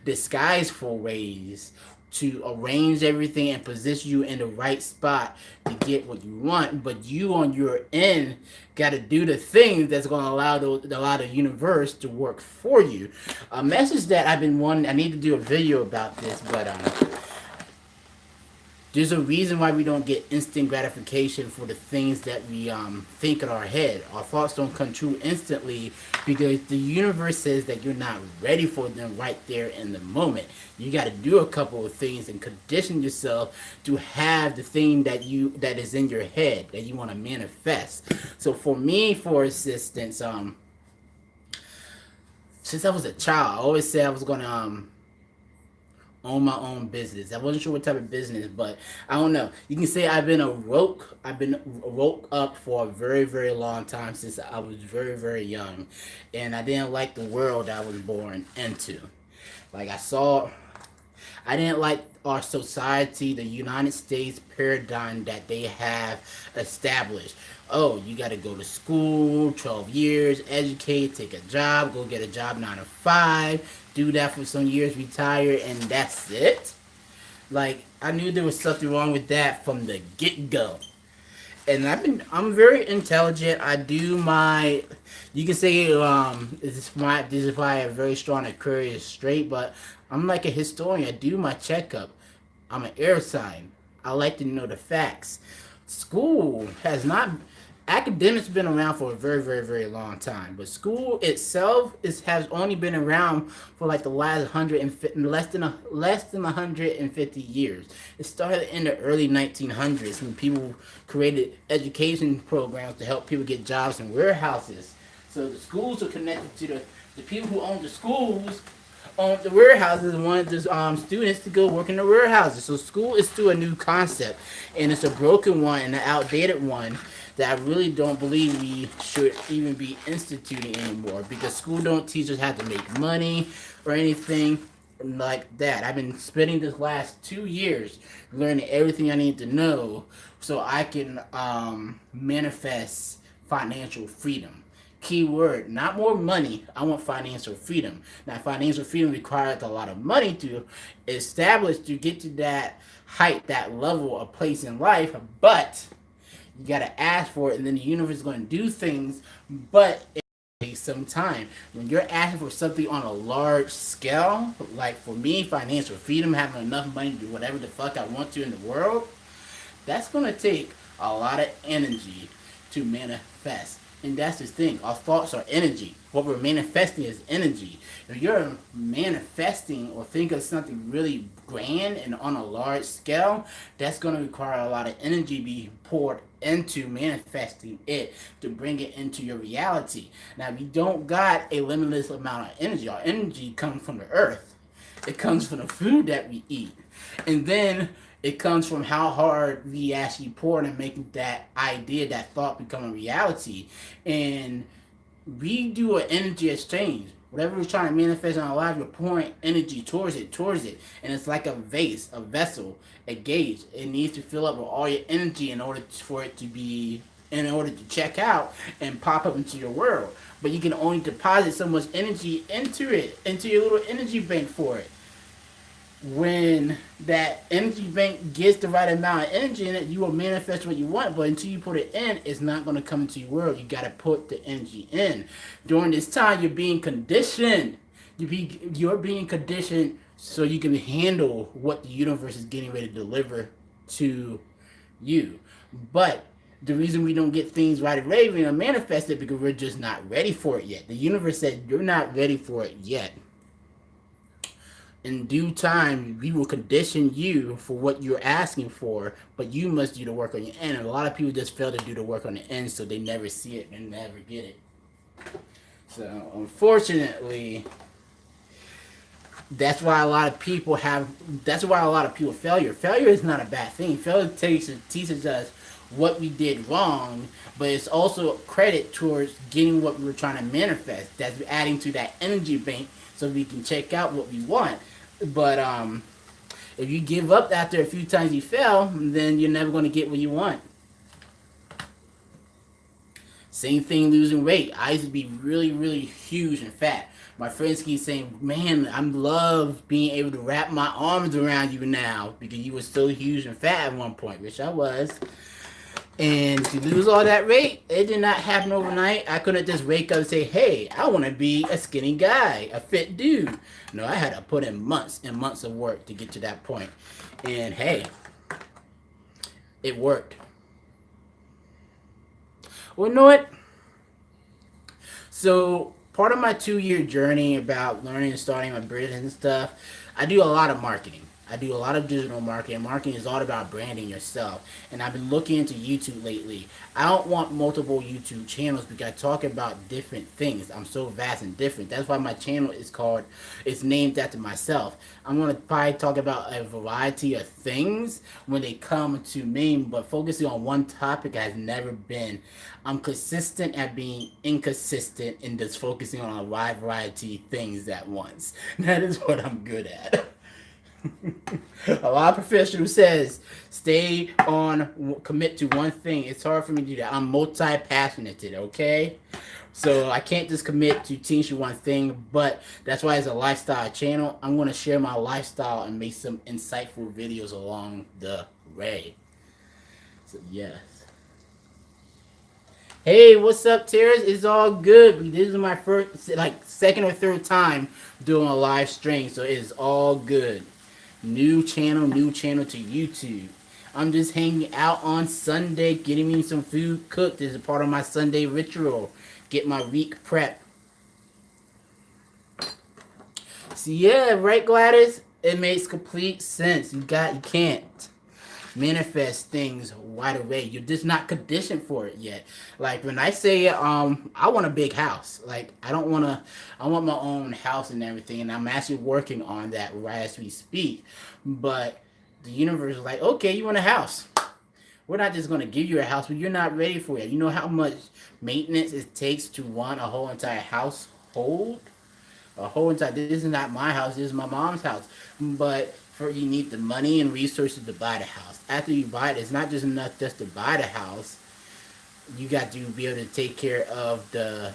disguiseful ways to arrange everything and position you in the right spot to get what you want. But you on your end got to do the things that's going to allow the universe to work for you. A message that I've been wanting, I need to do a video about this, but there's a reason why we don't get instant gratification for the things that we think in our head. Our thoughts don't come true instantly because the universe says that you're not ready for them right there in the moment. You got to do a couple of things and condition yourself to have the thing that is in your head that you want to manifest. So for me, for instance, since I was a child, I always said I was gonna own my own business. I wasn't sure what type of business, but I don't know. You can say I've been woke up for a very, very long time since I was very, very young, and I didn't like the world I was born into. Like I didn't like our society, the United States paradigm that they have established. Oh, you got to go to school, 12 years, educate, take a job, go get a job 9 to 5, do that for some years, retire, and that's it. Like, I knew there was something wrong with that from the get-go. And I'm very intelligent. I do my, you can say, this is why I have very strong Aquarius straight, but I'm like a historian. I do my checkup. I'm an air sign. I like to know the facts. School has not, academics been around for a very, very, very long time, but school itself has only been around for like the last 150, less than 150 years. It started in the early 1900s when people created education programs to help people get jobs in warehouses. So the schools are connected to the people who own the schools on the warehouses and wanted the students to go work in the warehouses. So school is still a new concept, and it's a broken one and an outdated one that I really don't believe we should even be instituting anymore because school don't teach us how to make money or anything like that. I've been spending this last 2 years learning everything I need to know so I can manifest financial freedom. Key word, not more money. I want financial freedom. Now, financial freedom requires a lot of money to establish, to get to that height, that level of place in life, but you got to ask for it, and then the universe is going to do things, but it takes some time. When you're asking for something on a large scale, like for me, financial freedom, having enough money to do whatever the fuck I want to in the world, that's going to take a lot of energy to manifest. And that's the thing. Our thoughts are energy. What we're manifesting is energy. If you're manifesting or think of something really grand and on a large scale, that's going to require a lot of energy to be poured into manifesting it to bring it into your reality. Now, we don't got a limitless amount of energy. Our energy comes from the earth. It comes from the food that we eat. And then it comes from how hard we actually pour and making that idea, that thought become a reality. And we do an energy exchange. Whatever we're trying to manifest in our life, we're pouring energy towards it. And it's like a vase, a vessel, a gauge. It needs to fill up with all your energy in order to check out and pop up into your world. But you can only deposit so much energy into it, into your little energy bank for it. When that energy bank gets the right amount of energy in it, you will manifest what you want. But until you put it in, it's not going to come into your world. You got to put the energy in. During this time, you're being conditioned You're being conditioned so you can handle what the universe is getting ready to deliver to you. But the reason we don't get things right away, we don't manifest it because we're just not ready for it yet. The universe said you're not ready for it yet. In due time, we will condition you for what you're asking for, but you must do the work on your end. And a lot of people just fail to do the work on the end, so they never see it and never get it. So, unfortunately, that's why a lot of people have. That's why a lot of people failure. Failure is not a bad thing. Failure teaches us what we did wrong, but it's also credit towards getting what we were trying to manifest. That's adding to that energy bank so we can check out what we want. But if you give up after a few times you fail, then you're never going to get what you want. Same thing losing weight. I used to be really, really huge and fat. My friends keep saying, man, I love being able to wrap my arms around you now because you were so huge and fat at one point, which I was. And to lose all that weight, it did not happen overnight. I couldn't just wake up and say, hey, I want to be a skinny guy, a fit dude. No, I had to put in months and months of work to get to that point. And hey, it worked. Well, you know what? So, part of my 2 year journey about learning and starting my business and stuff, I do a lot of marketing. I do a lot of digital marketing. Marketing is all about branding yourself. And I've been looking into YouTube lately. I don't want multiple YouTube channels because I talk about different things. I'm so vast and different. That's why my channel is called, it's named after myself. I'm going to probably talk about a variety of things when they come to me, but focusing on one topic has never been. I'm consistent at being inconsistent in just focusing on a wide variety of things at once. That is what I'm good at. A lot of professional says stay on, commit to one thing. It's hard for me to do that. I'm multi-passionate, okay? So I can't just commit to teach you one thing, but that's why it's a lifestyle channel. I'm going to share my lifestyle and make some insightful videos along the way. So yes. Hey, what's up, Terrence? It's all good. This is my first, like, second or third time doing a live stream, so it's all good. New channel to YouTube. I'm just hanging out on Sunday, getting me some food cooked. This is part of my Sunday ritual. Get my week prep. So yeah, right, Gladys? It makes complete sense. You can't manifest things right away. You're just not conditioned for it yet. Like when I say I want a big house. Like I want my own house and everything, and I'm actually working on that right as we speak. But the universe is like, okay, you want a house. We're not just gonna give you a house, but you're not ready for it. You know how much maintenance it takes to run a whole entire household? A whole entire, this is not my house, this is my mom's house. But for you need the money and resources to buy the house. After you buy it, it's not just enough just to buy the house. You got to be able to take care of the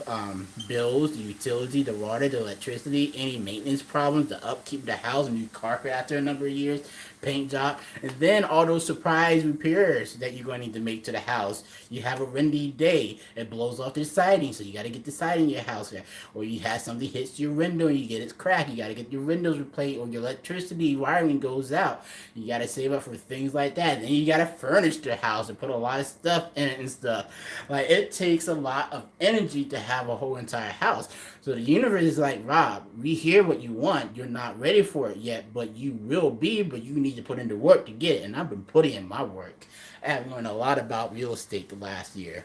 bills, the utility, the water, the electricity, any maintenance problems, the upkeep of the house, new carpet after a number of years, paint job, and then all those surprise repairs that you're going to need to make to the house. You have a windy day, it blows off the siding, so you got to get the siding in your house. Or you have something hits your window and you get it cracked, you got to get your windows replaced, or your electricity wiring goes out. You got to save up for things like that. Then you got to furnish the house and put a lot of stuff in it and stuff. Like it takes a lot of energy to have a whole entire house. So the universe is like, Rob, we hear what you want. You're not ready for it yet, but you will be, but you need to put in the work to get it. And I've been putting in my work. I have learned a lot about real estate the last year.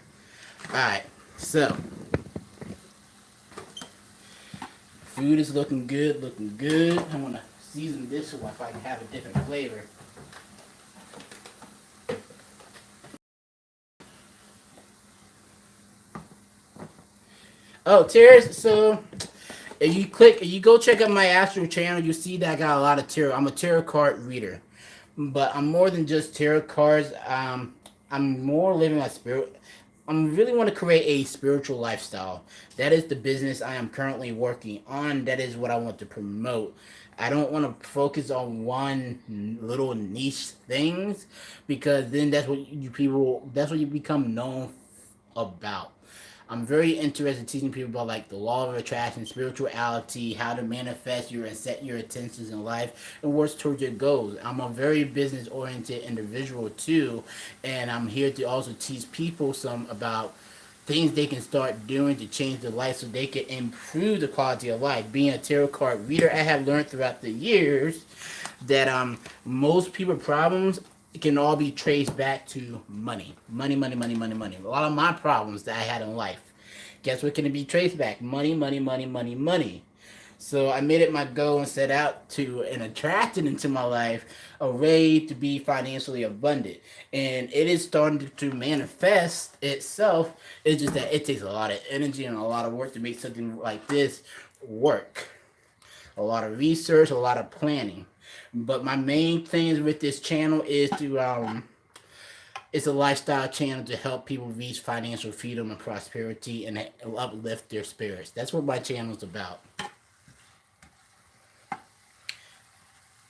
Alright, so food is looking good, looking good. I'm gonna season this so if I can have a different flavor. Oh, Terrace, so if you go check out my astro channel, you see that I got a lot of tarot. I'm a tarot card reader, but I'm more than just tarot cards. I'm more living a spirit. I really want to create a spiritual lifestyle. That is the business I am currently working on. That is what I want to promote. I don't want to focus on one little niche things because then that's what you become known about. I'm very interested in teaching people about like the law of attraction, spirituality, how to manifest your and set your intentions in life, and work towards your goals. I'm a very business oriented individual too, and I'm here to also teach people some about things they can start doing to change their life so they can improve the quality of life. Being a tarot card reader, I have learned throughout the years that most people problems can all be traced back to money. Money, money, money, money, money. A lot of my problems that I had in life. Guess what can it be traced back? Money, money, money, money, money. So I made it my goal and set out to and attracted into my life a way to be financially abundant. And it is starting to manifest itself. It's just that it takes a lot of energy and a lot of work to make something like this work. A lot of research, a lot of planning. But my main things with this channel is to it's a lifestyle channel to help people reach financial freedom and prosperity and uplift their spirits. That's what my channel is about.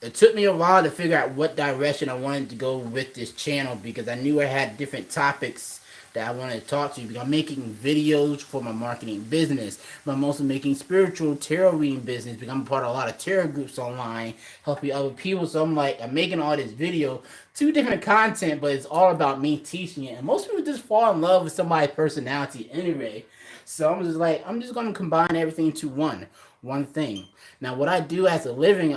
It took me a while to figure out what direction I wanted to go with this channel because I knew I had different topics that I wanted to talk to you. Because I'm making videos for my marketing business, but I'm also making spiritual tarot reading business because I'm part of a lot of tarot groups online, helping other people. So I'm making all this video, two different content, but it's all about me teaching it. And most people just fall in love with somebody's personality anyway. So I'm just gonna combine everything into one thing. Now, what I do as a living,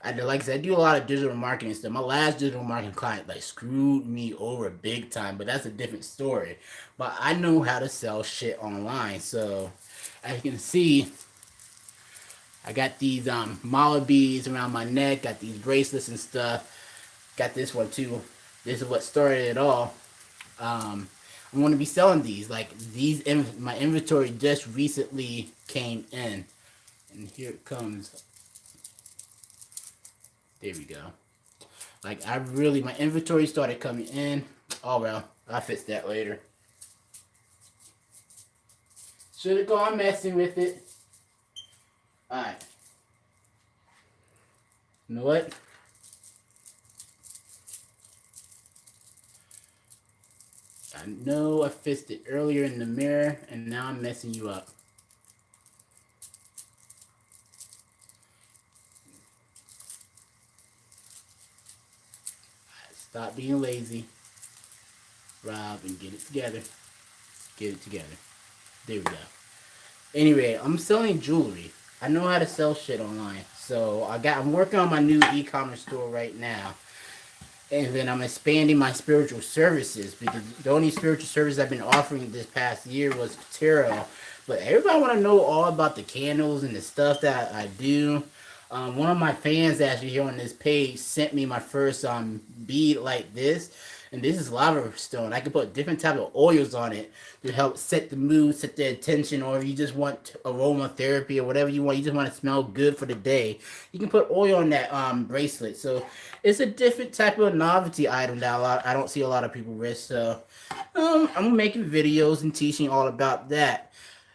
like I said, I do a lot of digital marketing stuff. My last digital marketing client like screwed me over big time, but that's a different story. But I know how to sell shit online. So as you can see, I got these mala beads around my neck, got these bracelets and stuff. Got this one too. This is what started it all. I'm going to be selling these. Like my inventory just recently came in, and here it comes. There we go. Like my inventory started coming in. Oh well, I'll fix that later. Should have gone messing with it. Alright. You know what? I know I fixed it earlier in the mirror, and now I'm messing you up. Stop being lazy. Rob and get it together. Get it together. There we go. Anyway, I'm selling jewelry. I know how to sell shit online. So I'm working on my new e-commerce store right now. And then I'm expanding my spiritual services because the only spiritual service I've been offering this past year was tarot. But everybody want to know all about the candles and the stuff that I do. One of my fans actually here on this page sent me my first bead like this. And this is lava stone. I can put different type of oils on it to help set the mood, set the attention, or if you just want aromatherapy or whatever you want, you just want to smell good for the day, you can put oil on that bracelet. So it's a different type of novelty item that I don't see a lot of people with. So I'm making videos and teaching all about that.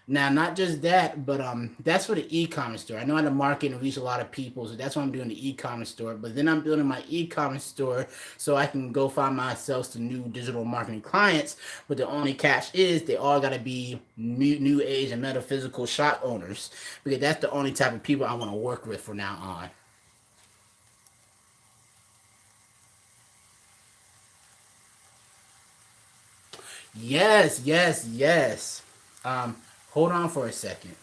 Now, not just that, but that's for the e-commerce store. I know how to market and reach a lot of people, so that's why I'm doing the e-commerce store. But then I'm building my e-commerce store so I can go find myself some new digital marketing clients. But the only catch is they all got to be new age and metaphysical shop owners, because that's the only type of people I want to work with from now on. Yes, yes, yes. Hold on for a second.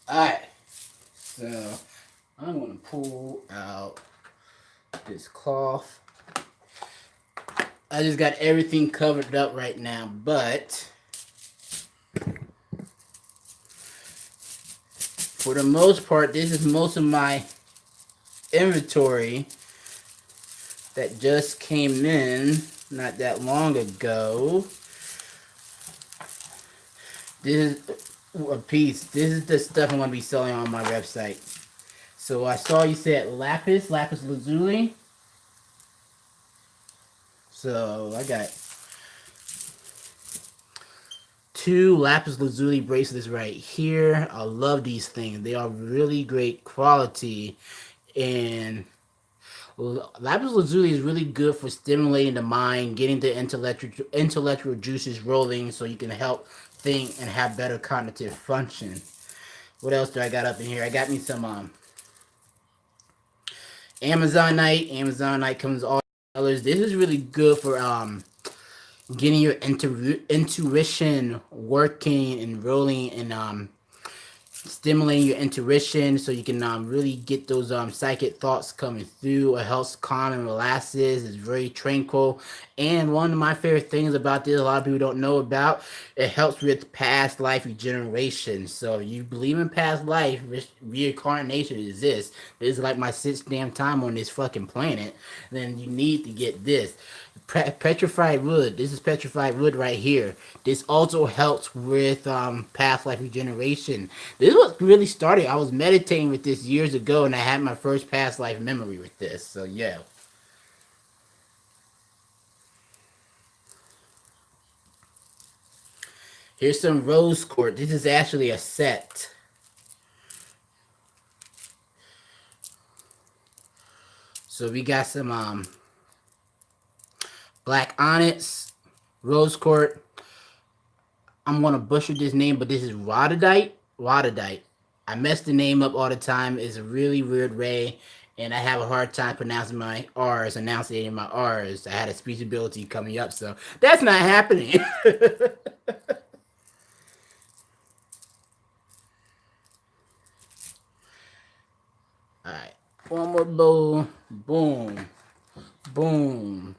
Alright, so I'm going to pull out this cloth. I just got everything covered up right now, but for the most part, this is most of my inventory that just came in not that long ago. This is a piece. This is the stuff I'm going to be selling on my website. So I saw you said lapis lazuli. So I got 2 lapis lazuli bracelets right here. I love these things. They are really great quality, and lapis lazuli is really good for stimulating the mind, getting the intellectual juices rolling, so you can help think and have better cognitive function. What else do I got up in here? I got me some Amazonite. Amazonite comes all colors. This is really good for getting your intuition working and rolling, and stimulating your intuition so you can really get those psychic thoughts coming through. It helps calm and relaxes. It's very tranquil. And one of my favorite things about this, a lot of people don't know about, it helps with past life regeneration. So if you believe in past life, reincarnation exists. This is like my 6th damn time on this fucking planet. Then you need to get this. Petrified wood. This is petrified wood right here. This also helps with past life regeneration. This was really started. I was meditating with this years ago, and I had my first past life memory with this. So yeah. Here's some rose quartz. This is actually a set. So we got some black onyx, rose quartz. I'm gonna butcher this name, but this is rhododite. Rhododite. I mess the name up all the time. It's a really weird ray, and I have a hard time pronouncing my R's, enunciating my R's. I had a speech ability coming up, so that's not happening. All right, one more bowl. Boom, boom.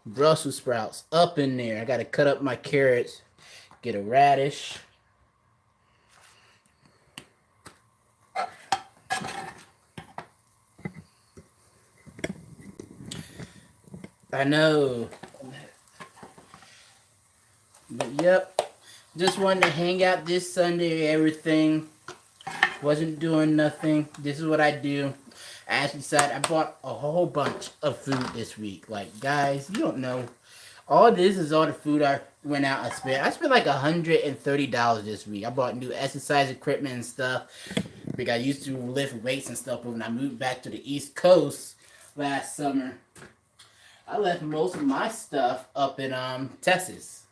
Brussels sprouts up in there. I gotta cut up my carrots. Get a radish. I know. But yep. Just wanted to hang out this Sunday, everything. Wasn't doing nothing. This is what I do. I actually decided I bought a whole bunch of food this week. Like, guys, you don't know. All this is all the food I went out and spent. I spent like $130 this week. I bought new exercise equipment and stuff. Because I used to lift weights and stuff, but when I moved back to the East Coast last summer, I left most of my stuff up in Texas.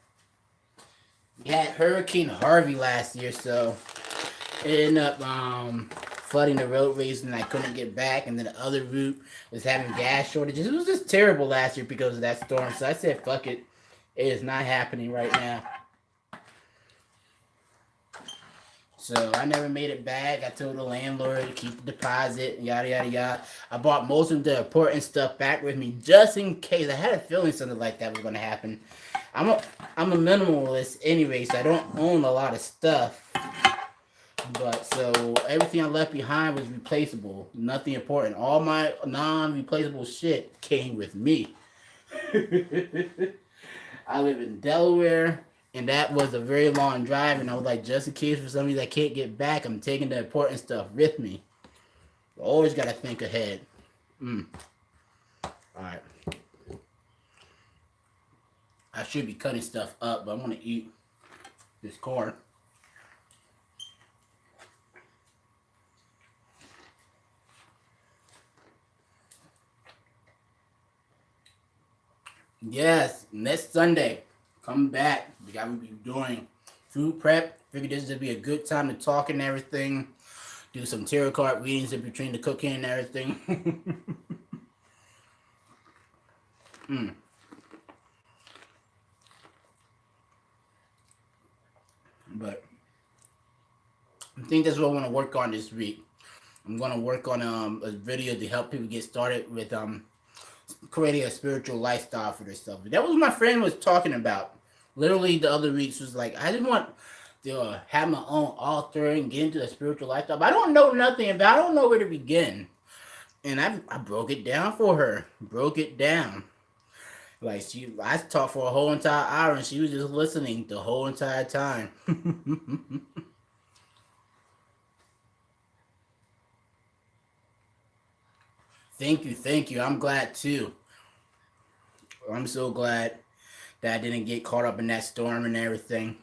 We had Hurricane Harvey last year, so it ended up flooding the roadways, and I couldn't get back. And then the other route was having gas shortages. It was just terrible last year because of that storm. So I said, fuck it. It is not happening right now. So I never made it back. I told the landlord to keep the deposit, yada, yada, yada. I bought most of the important stuff back with me just in case. I had a feeling something like that was going to happen. I'm a minimalist anyway, so I don't own a lot of stuff. But so everything I left behind was replaceable. Nothing important. All my non-replaceable shit came with me. I live in Delaware, and that was a very long drive, and I was like, just in case for some reason I can't get back, I'm taking the important stuff with me. Always got to think ahead. Alright. I should be cutting stuff up, but I'm going to eat this corn. Yes, next Sunday, come back. We got to be doing food prep. Figured this would be a good time to talk and everything. Do some tarot card readings in between the cooking and everything. But I think that's what I want to work on this week. I'm going to work on a video to help people get started with creating a spiritual lifestyle for themselves. That was what my friend was talking about. Literally the other weeks was like, I just want to have my own altar and get into the spiritual lifestyle. But I don't know nothing about. I don't know where to begin. And I broke it down for her. Broke it down. Like I talked for a whole entire hour, and she was just listening the whole entire time. Thank you, thank you. I'm glad too. I'm so glad that I didn't get caught up in that storm and everything.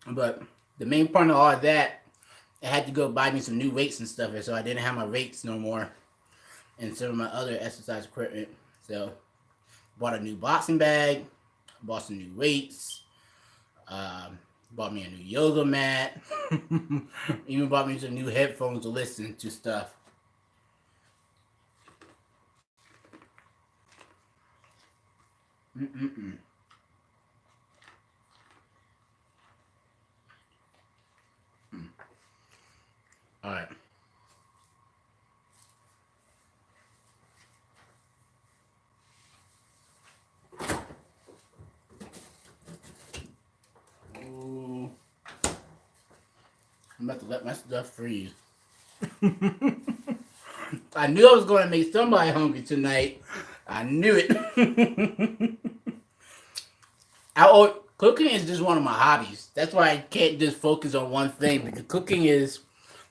But the main part of all of that, I had to go buy me some new weights and stuff, and so I didn't have my weights no more, and some of my other exercise equipment. So bought a new boxing bag, bought some new weights, um, bought me a new yoga mat, even bought me some new headphones to listen to stuff. Mm-mm-mm. All right. Ooh, I'm about to let my stuff freeze. I knew I was going to make somebody hungry tonight. I knew it. Cooking is just one of my hobbies. That's why I can't just focus on one thing because cooking is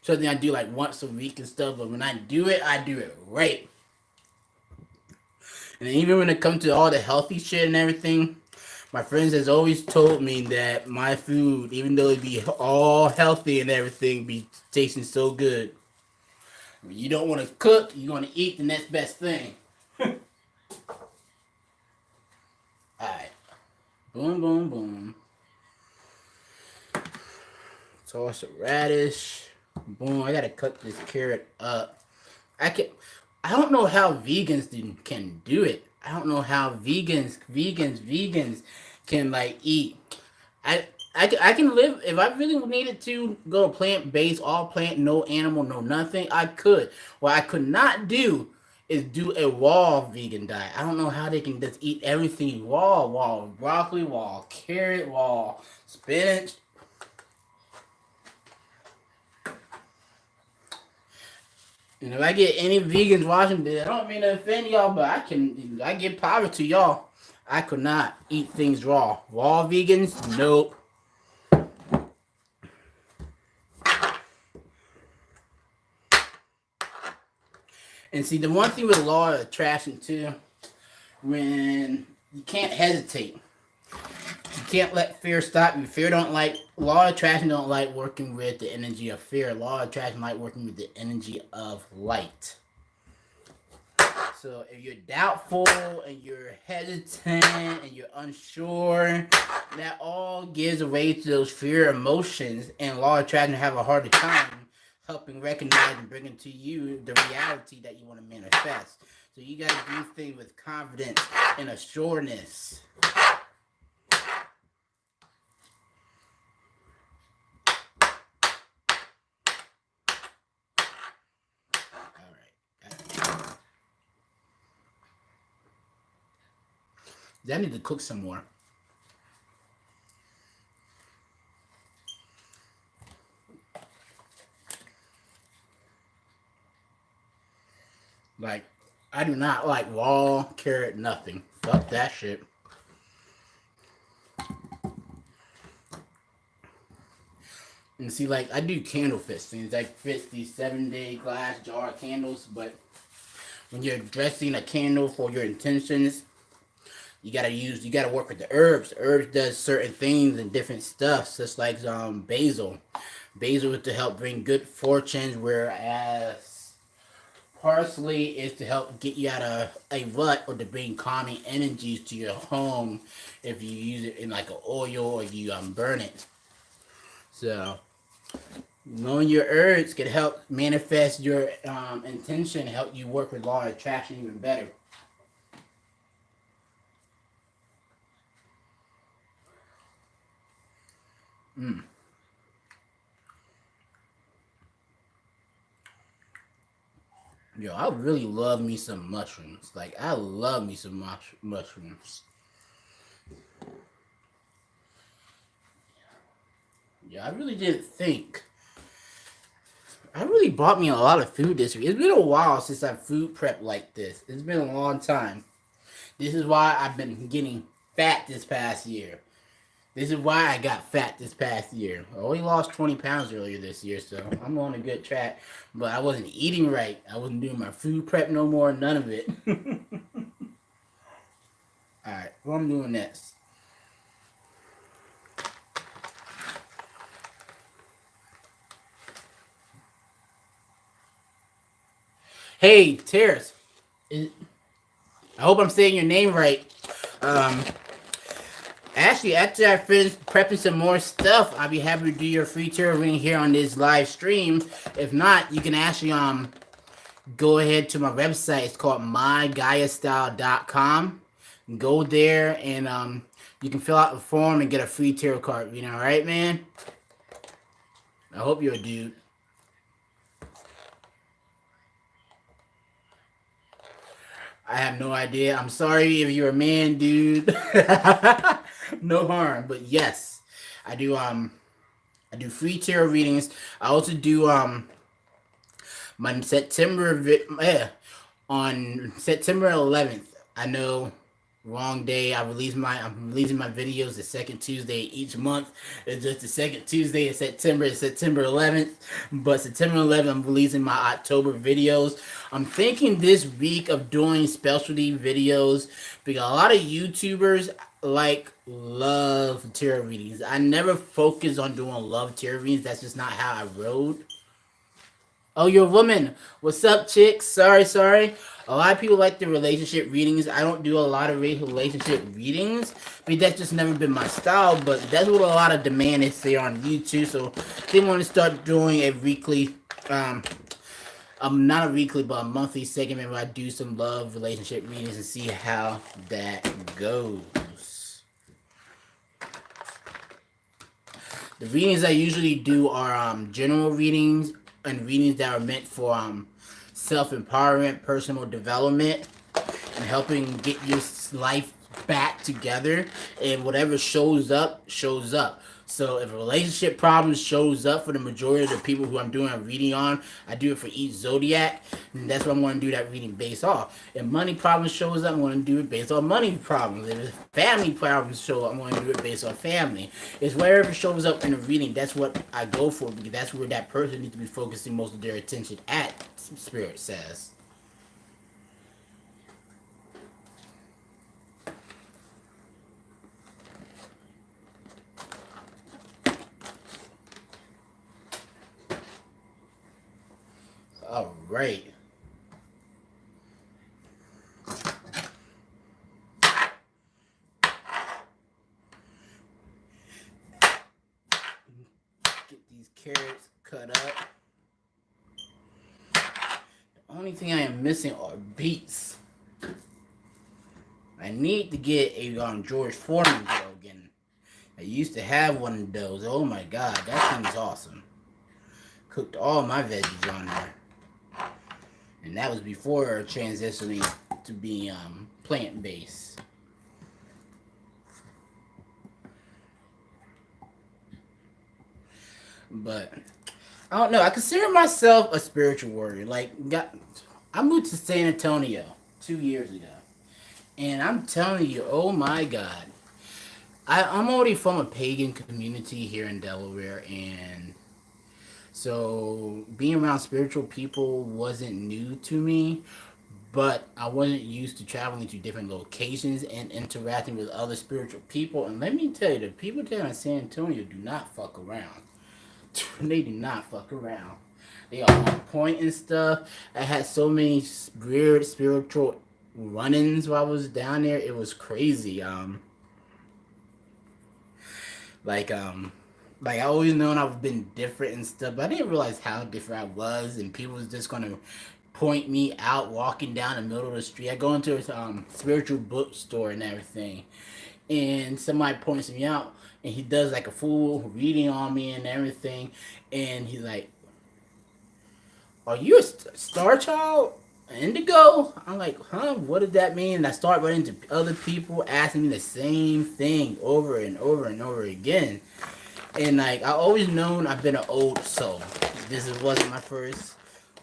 something I do like once a week and stuff. But when I do it right. And even when it comes to all the healthy shit and everything, my friends has always told me that my food, even though it be all healthy and everything, be tasting so good. When you don't want to cook, you want to eat the next best thing. Alright. Boom, boom, boom. Toss a radish. Boom. I gotta cut this carrot up. I can. I don't know how can do it. I don't know how vegans can like eat. I can live if I really needed to go plant based, all plant, no animal, no nothing. I could. What I could not do is do a raw vegan diet. I don't know how they can just eat everything raw broccoli, raw carrot, raw spinach. And if I get any vegans watching this, I don't mean to offend y'all, but I give power to y'all. I could not eat things raw. Raw vegans, nope. And see, the one thing with law of attraction too, when you can't hesitate, you can't let fear stop you. Fear don't like law of attraction don't like working with the energy of fear. Law of attraction like working with the energy of light. So if you're doubtful and you're hesitant and you're unsure, that all gives away to those fear emotions, and law of attraction have a harder time helping recognize and bringing to you the reality that you want to manifest. So you got to do things with confidence and assuredness. All right. I need to cook some more. Like, I do not like raw carrot nothing. Fuck that shit. And see, like, I do candle fistings, like fits these 7-day glass jar candles, but when you're dressing a candle for your intentions, you gotta work with the herbs. Herbs does certain things and different stuff, just like basil. Basil is to help bring good fortunes, whereas parsley is to help get you out of a rut or to bring calming energies to your home if you use it in like an oil or you burn it. So knowing your herbs can help manifest your intention, help you work with law of attraction even better. Mm. Yo, I really love me some mushrooms. Like I love me some mushrooms. Yeah, I really didn't think. I really bought me a lot of food this week. It's been a while since I food prep like this. It's been a long time. This is why I've been getting fat this past year. This is why I got fat this past year. I only lost 20 pounds earlier this year, so I'm on a good track. But I wasn't eating right. I wasn't doing my food prep no more, none of it. Alright, what I'm doing next. Hey, Terrace. I hope I'm saying your name right. Um, Actually, after I finish prepping some more stuff, I'll be happy to do your free tarot reading here on this live stream. If not, you can actually go ahead to my website. It's called mygaiastyle.com. Go there and you can fill out the form and get a free tarot card reading. All right, man. I hope you're a dude. I have no idea. I'm sorry if you're a man, dude. No harm, but yes, I do free tarot readings. I also do my on September 11th. I know, wrong day. I'm releasing my videos the second Tuesday each month. It's just the second Tuesday in September. It's September 11th, but September 11th I'm releasing my October videos. I'm thinking this week of doing specialty videos because a lot of YouTubers love tarot readings. I never focus on doing love tarot readings. That's just not how I rode. Oh, you're a woman. What's up, chicks? Sorry. A lot of people like the relationship readings. I don't do a lot of relationship readings, but that's just never been my style. But that's what a lot of demand is there on YouTube. So they want to start doing a weekly, not a weekly, but a monthly segment where I do some love relationship readings and see how that goes. The readings I usually do are general readings and readings that are meant for self-empowerment, personal development, and helping get your life back together. And whatever shows up, shows up. So if a relationship problem shows up for the majority of the people who I'm doing a reading on, I do it for each zodiac, and that's what I'm going to do that reading based off. If money problems shows up, I'm going to do it based on money problems. If family problems show up, I'm going to do it based on family. It's wherever shows up in the reading, that's what I go for, because that's where that person needs to be focusing most of their attention at, Spirit says. All right. Get these carrots cut up. The only thing I am missing are beets. I need to get a George Foreman grill again. I used to have one of those. Oh my god, that thing is awesome. Cooked all my veggies on there. And that was before transitioning to being plant-based. But I don't know. I consider myself a spiritual warrior. I moved to San Antonio 2 years ago, and I'm telling you, oh my God, I'm already from a pagan community here in Delaware, and so being around spiritual people wasn't new to me, but I wasn't used to traveling to different locations and interacting with other spiritual people. And let me tell you, the people down in San Antonio do not fuck around. They do not fuck around. They are on point and stuff. I had so many weird spiritual run-ins while I was down there. It was crazy. I always known I've been different and stuff, but I didn't realize how different I was, and people was just gonna point me out walking down the middle of the street. I go into a spiritual bookstore and everything, and somebody points me out, and he does like a full reading on me and everything, and he's like, "Are you a star child? Indigo?" I'm like, "Huh? What does that mean?" And I start running into other people asking me the same thing over and over and over again. And like I always known I've been an old soul. Wasn't my first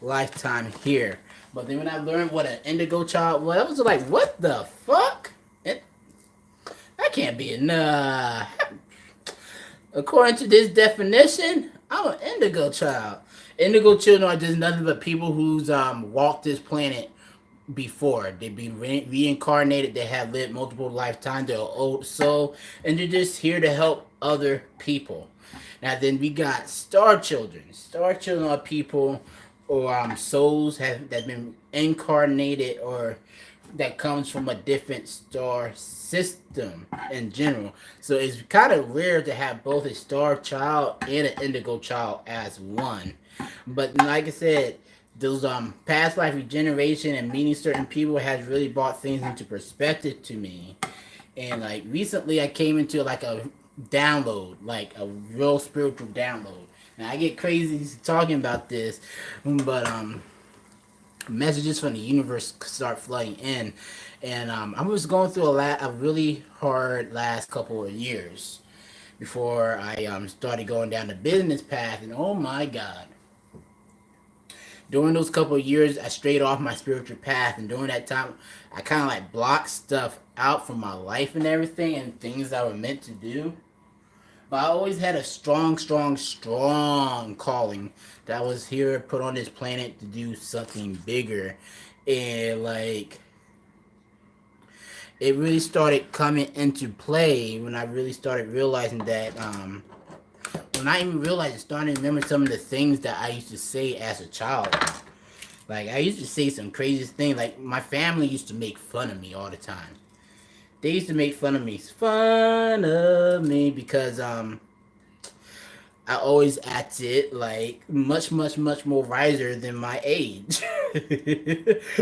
lifetime here. But then when I learned what an indigo child was, I was like, what the fuck? That can't be enough. According to this definition, I'm an indigo child. Indigo children are just nothing but people who's walked this planet before. They've been reincarnated. They have lived multiple lifetimes. They're old soul, and they're just here to help other people. Now then, we got star children. Star children are people or souls have that been incarnated or that comes from a different star system in general. So it's kind of rare to have both a star child and an indigo child as one. But like I said, those past life regeneration and meeting certain people has really brought things into perspective to me. And like recently I came into like a download, like a real spiritual download. And I get crazy talking about this, but messages from the universe start flooding in, and I was going through a really hard last couple of years before I started going down the business path, and oh my god, during those couple of years I strayed off my spiritual path, and during that time I kind of like blocked stuff out from my life and everything and things I were meant to do. But I always had a strong, strong, strong calling that I was here put on this planet to do something bigger. And like it really started coming into play when I really started realizing that when I even realized, I started to remember some of the things that I used to say as a child. Like I used to say some craziest things. Like my family used to make fun of me all the time. They used to make fun of me because I always acted like much, much, much more wiser than my age.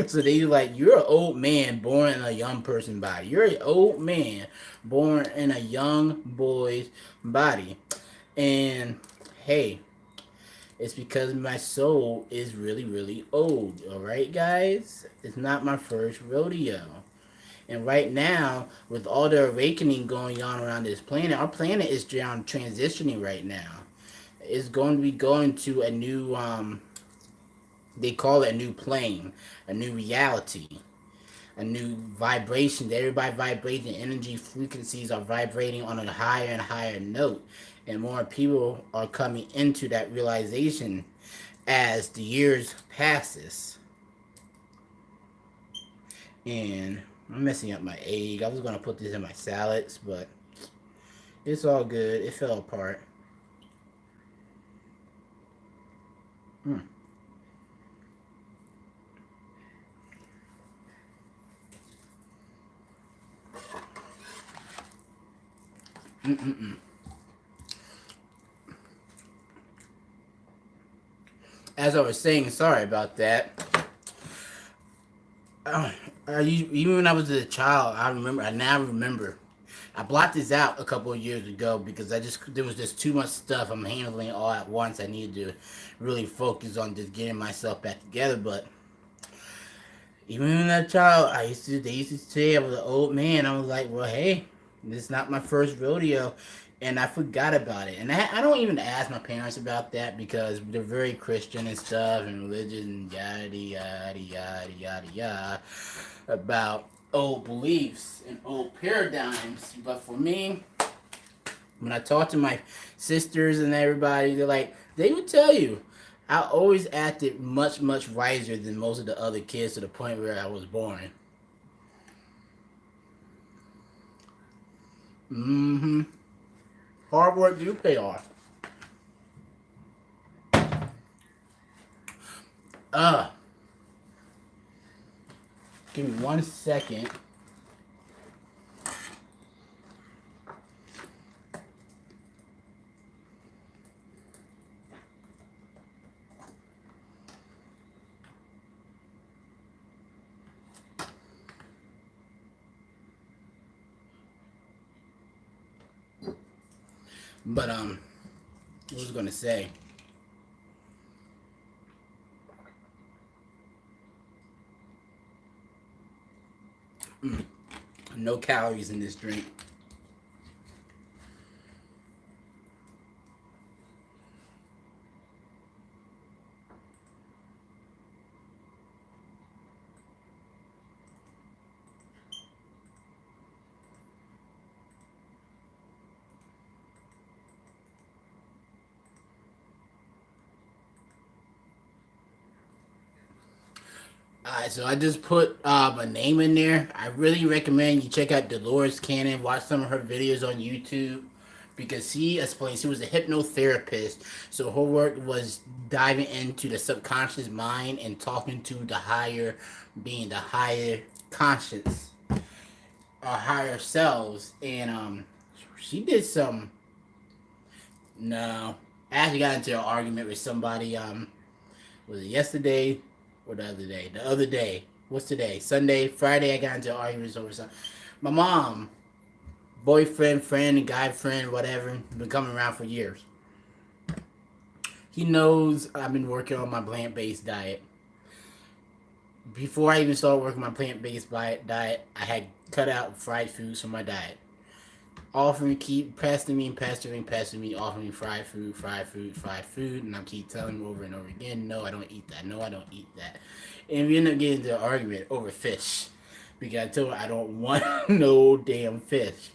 So they like, you're an old man born in a young person body. You're an old man born in a young boy's body. And hey, it's because my soul is really, really old. All right, guys? It's not my first rodeo. And right now, with all the awakening going on around this planet, our planet is transitioning right now. It's going to be going to a new, they call it a new plane, a new reality, a new vibration. Everybody vibrating, energy frequencies are vibrating on a higher and higher note. And more people are coming into that realization as the years passes. And I'm messing up my egg. I was gonna put this in my salads, but it's all good. It fell apart. Mm. Mm-mm-mm. As I was saying, sorry about that. Uh, even when I was a child, I remember. I now remember. I blocked this out a couple of years ago because there was just too much stuff I'm handling all at once. I needed to really focus on just getting myself back together. But even when I was a child, they used to say I was an old man. I was like, well, hey, this is not my first rodeo, and I forgot about it. And I don't even ask my parents about that because they're very Christian and stuff and religious and yada yada yada yada yada about old beliefs and old paradigms. But for me, when I talk to my sisters and everybody, they would tell you I always acted much, much wiser than most of the other kids to the point where I was born. Mm-hmm. Hard work do pay off. Uh, Give me 1 second. But what was I gonna say? Mm, no calories in this drink. Alright, so I just put a name in there. I really recommend you check out Dolores Cannon. Watch some of her videos on YouTube because she explains she was a hypnotherapist. So her work was diving into the subconscious mind and talking to the higher being, the higher conscious, our higher selves. And she did some. No, I actually got into an argument with somebody. Was it yesterday or the other day? The other day. What's today? Sunday, Friday. I got into arguments over something. My mom, boyfriend, friend, guy friend, whatever, been coming around for years. He knows I've been working on my plant-based diet. Before I even started working my plant-based diet, I had cut out fried foods from my diet. Offering, keep pestering me, offering fried food, and I keep telling him over and over again, no, I don't eat that, no, I don't eat that. And we end up getting into an argument over fish. Because I told her I don't want no damn fish.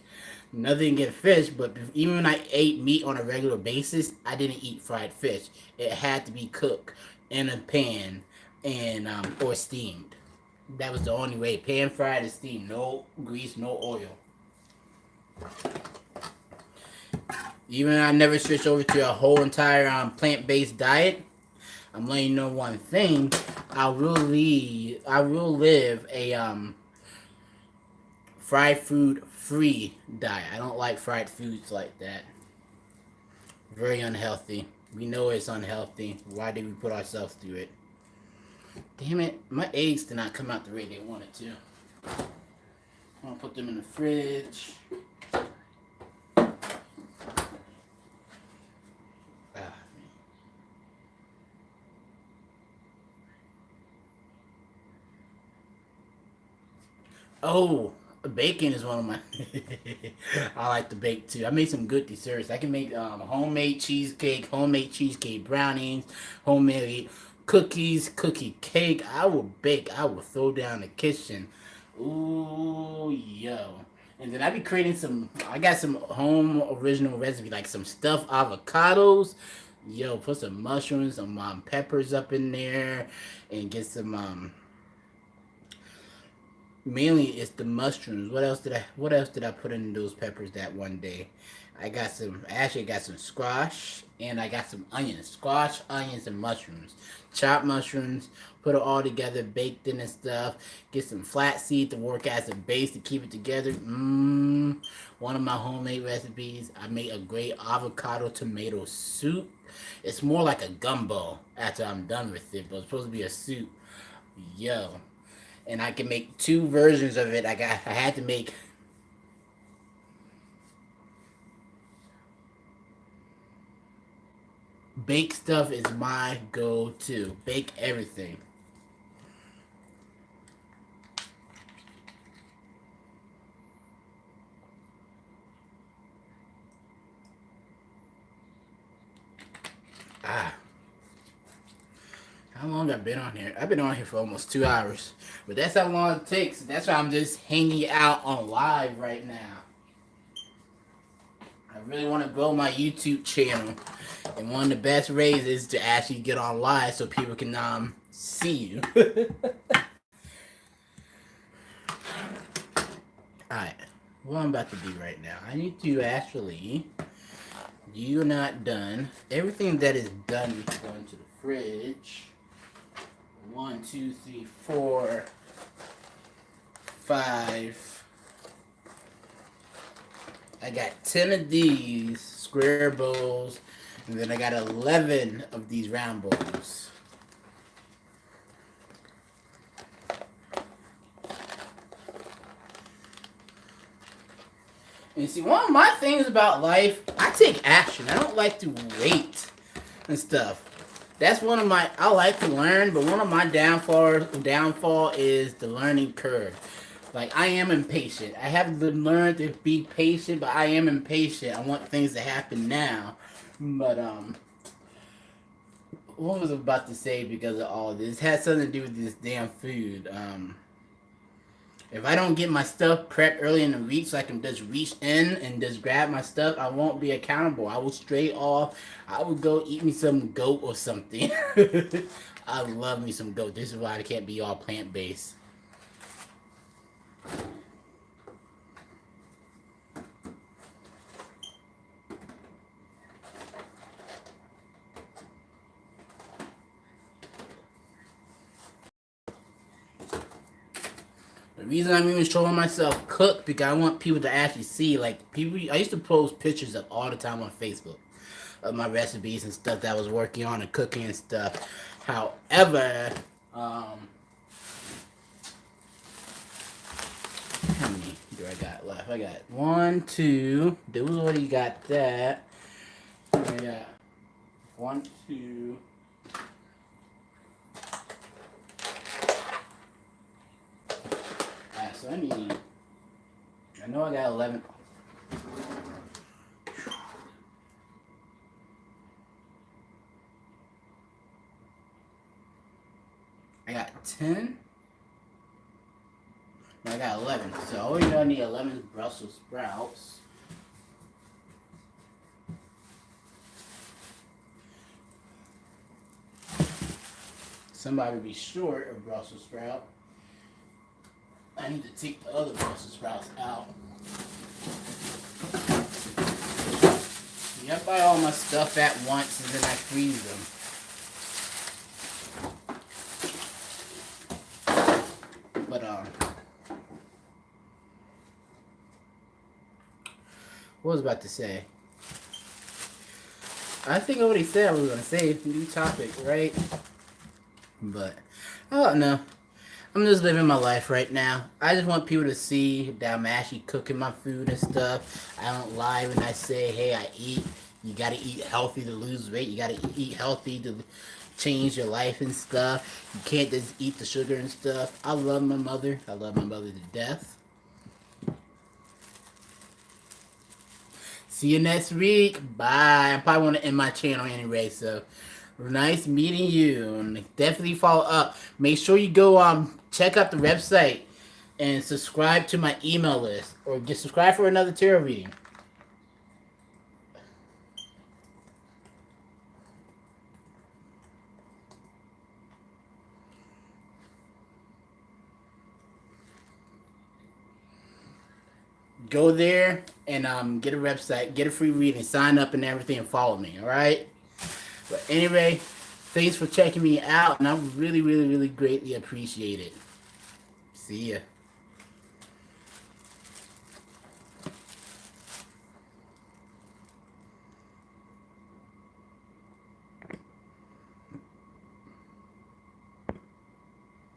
Nothing against fish, but even when I ate meat on a regular basis, I didn't eat fried fish. It had to be cooked in a pan and or steamed. That was the only way. Pan fried and steamed. No grease, no oil. Even I never switched over to a whole entire plant-based diet. I'm letting you know one thing. I will live a fried food free diet. I don't like fried foods like that. Very unhealthy. We know it's unhealthy. Why did we put ourselves through it? Damn it, my eggs did not come out the way they wanted to. I'm gonna put them in the fridge. Oh, bacon is one of my. I like to bake too. I made some good desserts. I can make homemade cheesecake brownies, homemade cookies, cookie cake. I will bake. I will throw down the kitchen. Ooh, yo. And then I be creating some. I got some home original recipe, like some stuffed avocados. Yo, put some mushrooms, some peppers up in there, and get some mainly it's the mushrooms. What else did I put in those peppers that one day? I actually got some squash and I got some onions. Squash, onions and mushrooms. Chopped mushrooms, put it all together, baked in and stuff. Get some flaxseed to work as a base to keep it together. One of my homemade recipes. I made a great avocado tomato soup. It's more like a gumbo after I'm done with it, but it's supposed to be a soup. Yo, and I can make two versions of it. I had to make bake stuff is my go-to. Bake everything. Ah, how long I've been on here? I've been on here for almost 2 hours, but that's how long it takes. That's why I'm just hanging out on live right now. I really want to grow my YouTube channel, and one of the best ways is to actually get on live so people can see you. Alright, what I'm about to do right now, I need to actually, you're not done. Everything that is done needs to go into the fridge. 1, 2, 3, 4, 5. I got 10 of these square bowls, and then I got 11 of these round bowls. And see, one of my things about life, I take action. I don't like to wait and stuff. That's one of my. I like to learn, but one of my downfall is the learning curve. Like I am impatient. I have to learn to be patient, but I am impatient. I want things to happen now. But what was I about to say because of all this? It has something to do with this damn food. If I don't get my stuff prepped early in the week so I can just reach in and just grab my stuff, I won't be accountable. I will straight off. I would go eat me some goat or something. I love me some goat. This is why I can't be all plant based. The reason I'm even showing myself cook because I want people to actually see. Like people, I used to post pictures of all the time on Facebook of my recipes and stuff that I was working on and cooking and stuff. However, how many do I got left? I got 1, 2. Dude already got that. I got 1, 2. So I need. I know I got 11. I got 10. No, I got 11. So I already know I need 11 Brussels sprouts. Somebody be short of Brussels sprout. I need to take the other Brussels sprouts out. I buy all my stuff at once and then I freeze them. But what was I about to say? I think I already said I was gonna say new topic, right? But I don't know. I'm just living my life right now. I just want people to see that I'm actually cooking my food and stuff. I don't lie when I say, hey, I eat. You gotta eat healthy to lose weight. You gotta eat healthy to change your life and stuff. You can't just eat the sugar and stuff. I love my mother. I love my mother to death. See you next week. Bye. I probably want to end my channel anyway, so nice meeting you. And definitely follow up. Make sure you go check out the website and subscribe to my email list, or just subscribe for another tarot reading. Go there and get a website, get a free reading, sign up and everything, and follow me. All right. But anyway, thanks for checking me out, and I really, really, really greatly appreciate it. See ya.